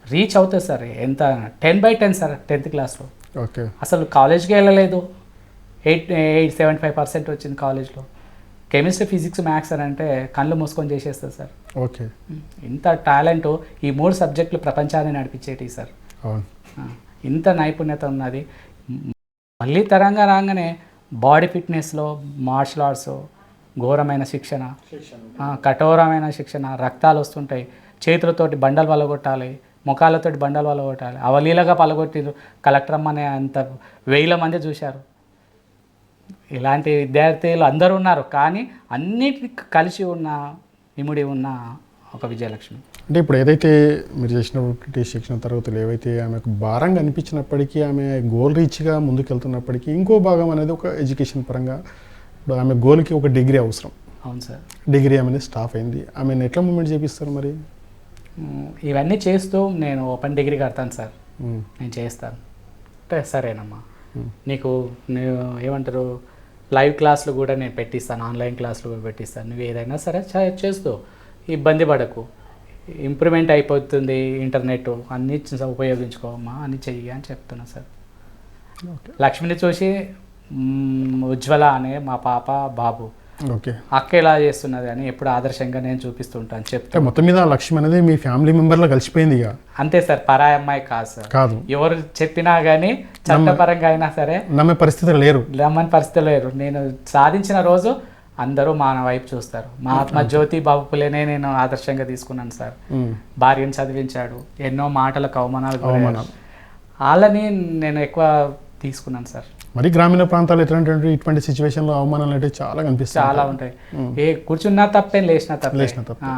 రీచ్ అవుతుంది సార్. ఎంత 10/10 సార్ 10th క్లాస్లో. ఓకే. అసలు కాలేజ్కి వెళ్ళలేదు, 75% వచ్చింది కాలేజ్లో. కెమిస్ట్రీ, ఫిజిక్స్, మ్యాథ్స్ అని అంటే కళ్ళు మూసుకొని చేసేస్తారు సార్. ఓకే. ఇంత టాలెంట్ ఈ 3 సబ్జెక్టులు ప్రపంచాన్ని నడిపించేటి సార్. అవును. ఇంత నైపుణ్యత ఉన్నది. మళ్ళీ తరంగా రాగానే బాడీ ఫిట్నెస్లో మార్షల్ ఆర్ట్స్, ఘోరమైన శిక్షణ, కఠోరమైన శిక్షణ, రక్తాలు వస్తుంటాయి, చేతులతోటి బండలు పలగొట్టాలి, ముఖాలతోటి బండలు పలగొట్టాలి. అవలీలగా పలగొట్టిరు. కలెక్టర్ అమ్మనే అంత 1000 మంది చూశారు. ఇలాంటి విద్యార్థులు అందరూ ఉన్నారు, కానీ అన్నిటికి కలిసి ఉన్న ఇముడి ఉన్న ఒక విజయలక్ష్మి. అంటే ఇప్పుడు ఏదైతే మీరు చేసినటువంటి శిక్షణ తరగతులు ఏవైతే ఆమెకు భారంగా అనిపించినప్పటికీ, ఆమె గోల్ రీచ్గా ముందుకెళ్తున్నప్పటికీ, ఇంకో భాగం అనేది ఒక ఎడ్యుకేషన్ పరంగా ఇప్పుడు ఆమె గోల్కి ఒక డిగ్రీ అవసరం. అవును సార్. డిగ్రీ ఆమె స్టాఫ్ అయింది. ఆమెను ఎట్లా మూమెంట్ చేపిస్తారు మరి? ఇవన్నీ చేస్తూ నేను ఓపెన్ డిగ్రీ కడతాను సార్, నేను చేస్తాను అంటే సరేనమ్మా, నీకు ఏమంటారు లైవ్ క్లాసులు కూడా నేను పెట్టిస్తాను, ఆన్లైన్ క్లాసులు కూడా పెట్టిస్తాను, నువ్వు ఏదైనా సరే చేస్తూ ఇబ్బంది పడకు, ఇంప్రూవ్మెంట్ అయిపోతుంది, ఇంటర్నెట్ అన్నీ ఉపయోగించుకోమ్మా అని చెయ్యి అని చెప్తున్నా సార్. లక్ష్మిని చూసి ఉజ్వల అనే మా పాప బాబు, ఓకే, అక్క ఎలా చేస్తున్నది అని ఎప్పుడు ఆదర్శంగా నేను చూపిస్తుంటాను, చెప్తా. మొత్తం మీద లక్ష్మి అనేది మీ ఫ్యామిలీ మెంబర్లో కలిసిపోయింది ఇక. అంతే సార్, పరాయి అమ్మాయి కాదు సార్. కాదు, ఎవరు చెప్పినా కానీ చట్టపరంగా అయినా సరే నమ్మే పరిస్థితులు లేరు, నమ్మని పరిస్థితులు లేరు. నేను సాధించిన రోజు అందరూ మా వైపు చూస్తారు. మహాత్మా జ్యోతి బాబు పులేనే నేను ఆదర్శంగా తీసుకున్నాను సార్. భార్యను చదివించాడు, ఎన్నో మాటలకు అవమానాలు, వాళ్ళని నేను ఎక్కువ తీసుకున్నాను సార్. మరి గ్రామీణ ప్రాంతాలు ఇటువంటి సిచ్యువేషన్లో అవమానాలు అంటే చాలా కనిపిస్తాయి, చాలా ఉంటాయి. కూర్చున్నా తప్పే, లేచినా తప్పే.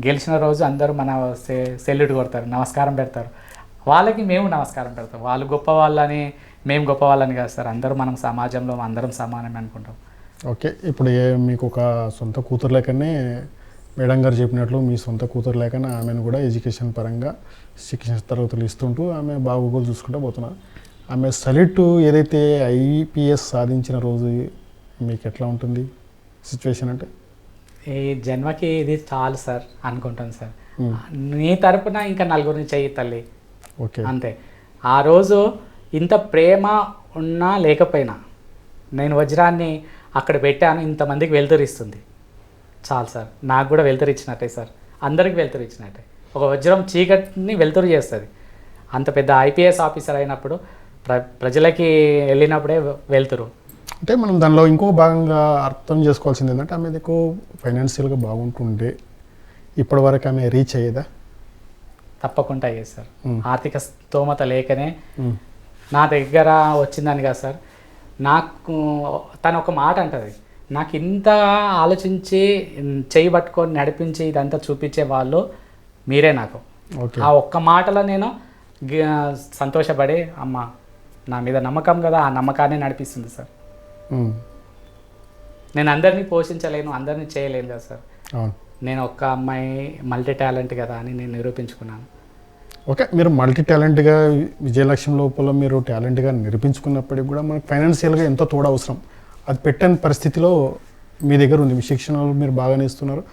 గెలిచిన రోజు అందరూ మన సెల్యూట్ కొడతారు, నమస్కారం పెడతారు. వాళ్ళకి మేము నమస్కారం పెడతాం. వాళ్ళు గొప్ప వాళ్ళని, మేము గొప్ప వాళ్ళని కాదు సార్. అందరూ మనం సమాజంలో అందరం సమానమే అనుకుంటాం. ఓకే. ఇప్పుడు మీకు ఒక సొంత కూతురు లేకనే మేడం గారు చెప్పినట్లు మీ సొంత కూతురు లేకనే ఆమెను కూడా ఎడ్యుకేషన్ పరంగా శిక్షణ తరగతులు ఇస్తుంటూ ఆమె బాగోగులు చూసుకుంటూ పోతున్నారు. ఆమె సల్యూట్ ఏదైతే IPS సాధించిన రోజు మీకు ఎట్లా ఉంటుంది సిచ్యువేషన్? అంటే ఈ జన్మకి ఇది చాలు సార్ అనుకుంటాను సార్. నీ తరపున ఇంకా నలుగురిని చెయ్యి తల్లి, ఓకే, అంతే. ఆ రోజు ఇంత ప్రేమ ఉన్నా లేకపోయినా నేను వజ్రాన్ని అక్కడ పెట్టాను, ఇంతమందికి వెలుతురిస్తుంది చాలు సార్. నాకు కూడా వెలుతురిచ్చినట్టే సార్, అందరికి వెలుతురిచ్చినట్టే. ఒక వజ్రం చీకటిని వెలుతురు చేస్తుంది. అంత పెద్ద IPS ఆఫీసర్ అయినప్పుడు ప్రజలకి వెళ్ళినప్పుడే వెళ్తురు. అంటే మనం దానిలో ఇంకో భాగంగా అర్థం చేసుకోవాల్సింది ఏంటంటే ఆమె ఎక్కువ ఫైనాన్షియల్గా బాగుంటుండే ఇప్పటి వరకు ఆమె రీచ్ అయ్యేదా? తప్పకుండా అయ్యేది సార్. ఆర్థిక స్తోమత లేకనే నా దగ్గర వచ్చిందని కదా సార్. నాకు తను ఒక మాట అంటది, నాకు ఇంత ఆలోచించి చేయి పట్టుకొని నడిపించి ఇదంతా చూపించే వాళ్ళు మీరే నాకు. ఆ ఒక్క మాటలో నేను సంతోషపడి, అమ్మ నా మీద నమ్మకం కదా, ఆ నమ్మకాన్ని నడిపిస్తుంది సార్. నేను అందరినీ పోషించలేను, అందరినీ చేయలేను కదా సార్. నేను ఒక్క అమ్మాయి మల్టీ టాలెంట్ కదా అని నేను నిరూపించుకున్నాను. ఓకే, మీరు మల్టీ టాలెంట్గా విజయలక్ష్మి లోపల మీరు టాలెంట్గా నిరూపించుకున్నప్పటికీ కూడా మనకు ఫైనాన్షియల్గా ఎంతో తోడు అవసరం. అది పెట్టని పరిస్థితిలో మీ దగ్గర ఉంది. మీ శిక్షణలు మీరు బాగానే ఇస్తున్నారు.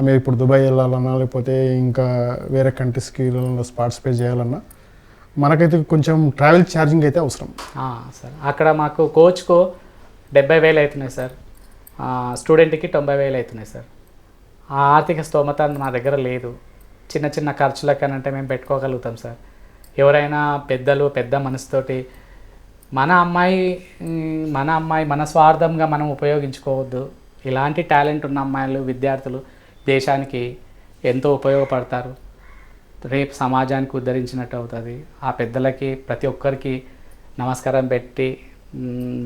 మీరు ఇప్పుడు దుబాయ్ వెళ్ళాలన్నా లేకపోతే ఇంకా వేరే కంట్రీస్కి పార్టిసిపేట్ చేయాలన్నా మనకైతే కొంచెం ట్రావెల్ ఛార్జింగ్ అయితే అవసరం సార్. అక్కడ మాకు కోచ్కు 70,000 అవుతున్నాయి సార్, స్టూడెంట్కి 90,000 అవుతున్నాయి సార్. ఆ ఆర్థిక స్తోమత మా దగ్గర లేదు. చిన్న చిన్న ఖర్చులకనంటే మేము పెట్టుకోగలుగుతాం సార్. ఎవరైనా పెద్దలు పెద్ద మనసుతోటి మన అమ్మాయి మన స్వార్థంగా మనం ఉపయోగించుకోవద్దు. ఇలాంటి టాలెంట్ ఉన్న అమ్మాయిలు, విద్యార్థులు దేశానికి ఎంతో ఉపయోగపడతారు. రేపు సమాజానికి ఉద్ధరించినట్టు అవుతుంది. ఆ పెద్దలకి ప్రతి ఒక్కరికి నమస్కారం పెట్టి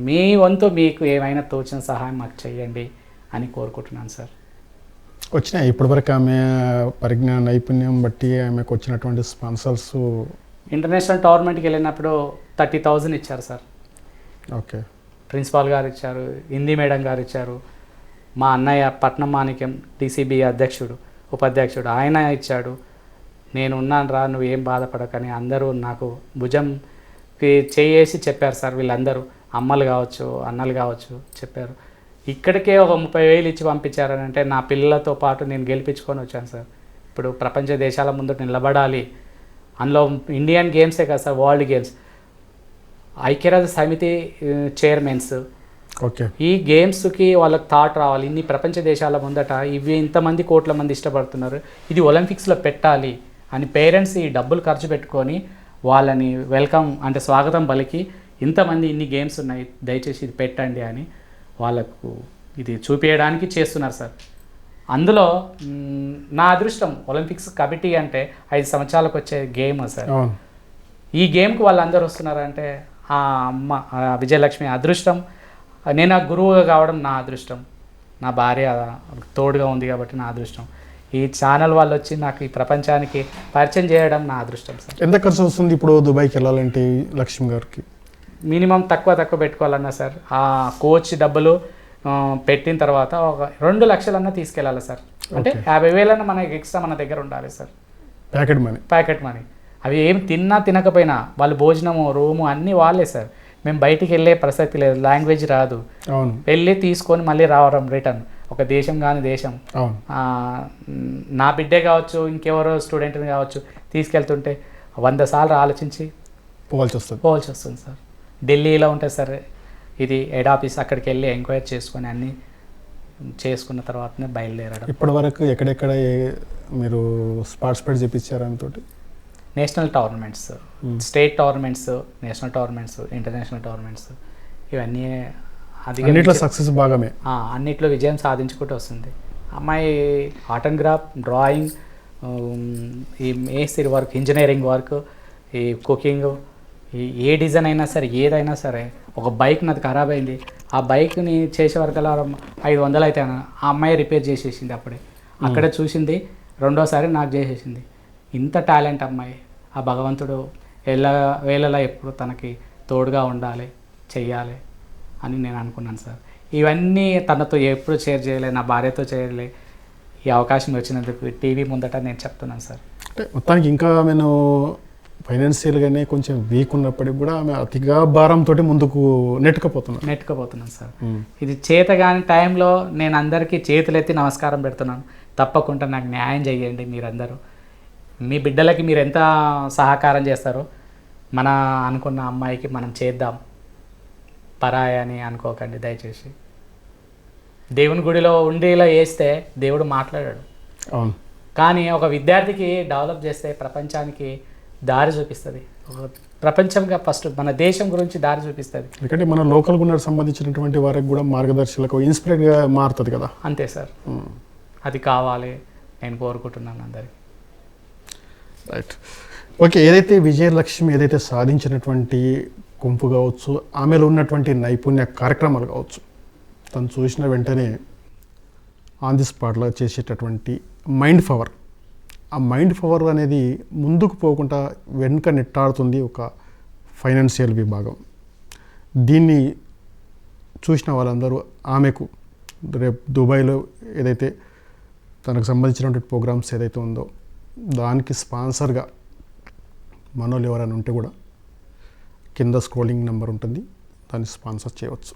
మీ వంతు మీకు ఏమైనా తోచిన సహాయం మాకు చేయండి అని కోరుకుంటున్నాను సార్. వచ్చినాయి ఇప్పటివరకు ఆమె పరిజ్ఞాన నైపుణ్యం బట్టి ఆమెకు వచ్చినటువంటి స్పాన్సర్స్? ఇంటర్నేషనల్ టోర్నమెంట్కి వెళ్ళినప్పుడు 30,000 ఇచ్చారు సార్. ఓకే, ప్రిన్సిపాల్ గారు ఇచ్చారు, హిందీ మేడం గారు ఇచ్చారు, మా అన్నయ్య పట్నం మాణిక్యం DCB ఉపాధ్యక్షుడు ఆయన ఇచ్చాడు. నేను ఉన్నాను రా, నువ్వు ఏం బాధపడకని అందరూ నాకు భుజంకి చేసి చెప్పారు సార్. వీళ్ళందరూ అమ్మలు కావచ్చు, అన్నలు కావచ్చు చెప్పారు. ఇక్కడికే ఒక 30,000 ఇచ్చి పంపించారని అంటే నా పిల్లలతో పాటు నేను గెలిపించుకొని వచ్చాను సార్. ఇప్పుడు ప్రపంచ దేశాల ముందు నిలబడాలి. అందులో ఇండియన్ గేమ్సే కదా సార్, వరల్డ్ గేమ్స్, ఐక్యరాజ్య సమితి చైర్మన్స్, ఓకే. ఈ గేమ్స్కి వాళ్ళకి థాట్ రావాలి. ఇన్ని ప్రపంచ దేశాల ముందట ఇవి ఇంతమంది కోట్ల మంది ఇష్టపడుతున్నారు, ఇది ఒలింపిక్స్లో పెట్టాలి అని పేరెంట్స్ ఈ డబ్బులు ఖర్చు పెట్టుకొని వాళ్ళని వెల్కమ్ అంటే స్వాగతం పలికి ఇంతమంది ఇన్ని గేమ్స్ ఉన్నాయి దయచేసి ఇది పెట్టండి అని వాళ్ళకు ఇది చూపించడానికి చేస్తున్నారు సార్. అందులో నా అదృష్టం ఒలింపిక్స్ కమిటీ అంటే 5 సంవత్సరాలకు వచ్చే గేమ్ సార్. ఈ గేమ్కి వాళ్ళందరూ వస్తున్నారంటే ఆ అమ్మ విజయలక్ష్మి అదృష్టం, నేను ఆ గురువుగా కావడం నా అదృష్టం, నా భార్య తోడుగా ఉంది కాబట్టి నా అదృష్టం. ఈ ఛానల్ వాళ్ళు వచ్చి నాకు ఈ ప్రపంచానికి పరిచయం చేయడం నా అదృష్టం సార్. ఎంత ఖర్చు వస్తుంది ఇప్పుడు దుబాయ్కి వెళ్ళాలంటే లక్ష్మి గారికి? మినిమం తక్కువ పెట్టుకోవాలన్నా సార్, ఆ కోచ్ డబ్బులు పెట్టిన తర్వాత ఒక 2 లక్షలన్నా తీసుకెళ్ళాలి సార్. అంటే 50,000 మనకి ఎక్స్ట్రా మన దగ్గర ఉండాలి సార్. ప్యాకెట్ మనీ అవి ఏం తిన్నా తినకపోయినా వాళ్ళు భోజనము రూము అన్నీ వాళ్ళే సార్. మేము బయటికి వెళ్ళే ప్రసక్తి లేదు, లాంగ్వేజ్ రాదు, వెళ్ళి తీసుకొని మళ్ళీ రావడం రిటర్న్. ఒక దేశం కాని దేశం, నా బిడ్డే కావచ్చు ఇంకెవరో స్టూడెంట్ని కావచ్చు తీసుకెళ్తుంటే 100 సార్లు ఆలోచించి పోవాల్సి వస్తుంది సార్. ఢిల్లీలో ఉంటుంది సార్ ఇది హెడ్ ఆఫీస్, అక్కడికి వెళ్ళి ఎంక్వైరీ చేసుకొని అన్నీ చేసుకున్న తర్వాతనే బయలుదేరడం. ఇప్పటివరకు ఎక్కడెక్కడ మీరు పార్టిసిపేట్ చేయించారు? అంతటి national tournaments, state tournaments, national tournaments, international tournaments, ఇవన్నీ అన్నిట్లో సక్సెస్ భాగమే. అన్నిట్లో విజయం సాధించుకుంటూ వస్తుంది. అమ్మాయి ఆర్ట్ అండ్ క్రాఫ్ట్, డ్రాయింగ్, ఈ మేస్త్రి వర్క్, ఇంజనీరింగ్ వర్క్, ఈ కుకింగ్, ఏ డిజైన్ అయినా సరే ఏదైనా సరే. ఒక బైక్ నాది ఖరాబ్ అయింది, ఆ బైక్ని చేసే వరకల్లా 500 అయితే ఆ అమ్మాయి రిపేర్ చేసేసింది. అక్కడే చూసింది, రెండోసారి నాకు చేసేసింది. ఇంత టాలెంట్ అమ్మాయి. ఆ భగవంతుడు వేళలా ఎప్పుడు తనకి తోడుగా ఉండాలి, చెయ్యాలి అని నేను అనుకున్నాను సార్. ఇవన్నీ తనతో ఎప్పుడు షేర్ చేయలే, నా భార్యతో చేయలే. ఈ అవకాశం వచ్చినందుకు టీవీ ముందట నేను చెప్తున్నాను సార్. మొత్తానికి ఇంకా నేను ఫైనాన్షియల్గానే కొంచెం వీక్ ఉన్నప్పటికి కూడా ఆమె అతిగా భారంతో ముందుకు నెట్టుకుపోతున్నాను సార్. ఇది చేతగాని టైంలో నేను అందరికీ చేతులెత్తి నమస్కారం పెడుతున్నాను. తప్పకుండా నాకు న్యాయం చేయండి మీరందరూ. మీ బిడ్డలకి మీరు ఎంత సహకారం చేస్తారో మన అనుకున్న అమ్మాయికి మనం చేద్దాం. పరాయి అని అనుకోకండి దయచేసి. దేవుని గుడిలో ఉండేలా వేస్తే దేవుడు మాట్లాడాడు, కానీ ఒక విద్యార్థికి డెవలప్ చేస్తే ప్రపంచానికి దారి చూపిస్తుంది. ప్రపంచంగా ఫస్ట్ మన దేశం గురించి దారి చూపిస్తుంది. ఎందుకంటే మన లోకల్ గున్నర్ సంబంధించినటువంటి వారికి కూడా మార్గదర్శకులకు ఇన్స్పిరేట్గా మారుతుంది కదా. అంతే సార్, అది కావాలి నేను కోరుకుంటున్నాను అందరికి. Right, okay. ఏదైతే విజయలక్ష్మి ఏదైతే సాధించినటువంటి గుంపు కావచ్చు, ఆమెలో ఉన్నటువంటి నైపుణ్య కార్యక్రమాలు కావచ్చు, తను చూసిన వెంటనే ఆన్ ది స్పాట్లో చేసేటటువంటి మైండ్ పవర్, ఆ మైండ్ పవర్ అనేది ముందుకు పోకుండా వెనుక నెట్టాడుతుంది ఒక ఫైనాన్షియల్ విభాగం. దీన్ని చూసిన వాళ్ళందరూ ఆమెకు రేపు దుబాయ్లో ఏదైతే తనకు సంబంధించినటువంటి ప్రోగ్రామ్స్ ఏదైతే ఉందో దానికి స్పాన్సర్గా మనోళ్ళు ఎవరైనా ఉంటే కూడా కింద స్క్రోలింగ్ నెంబర్ ఉంటుంది, దాన్ని స్పాన్సర్ చేయవచ్చు.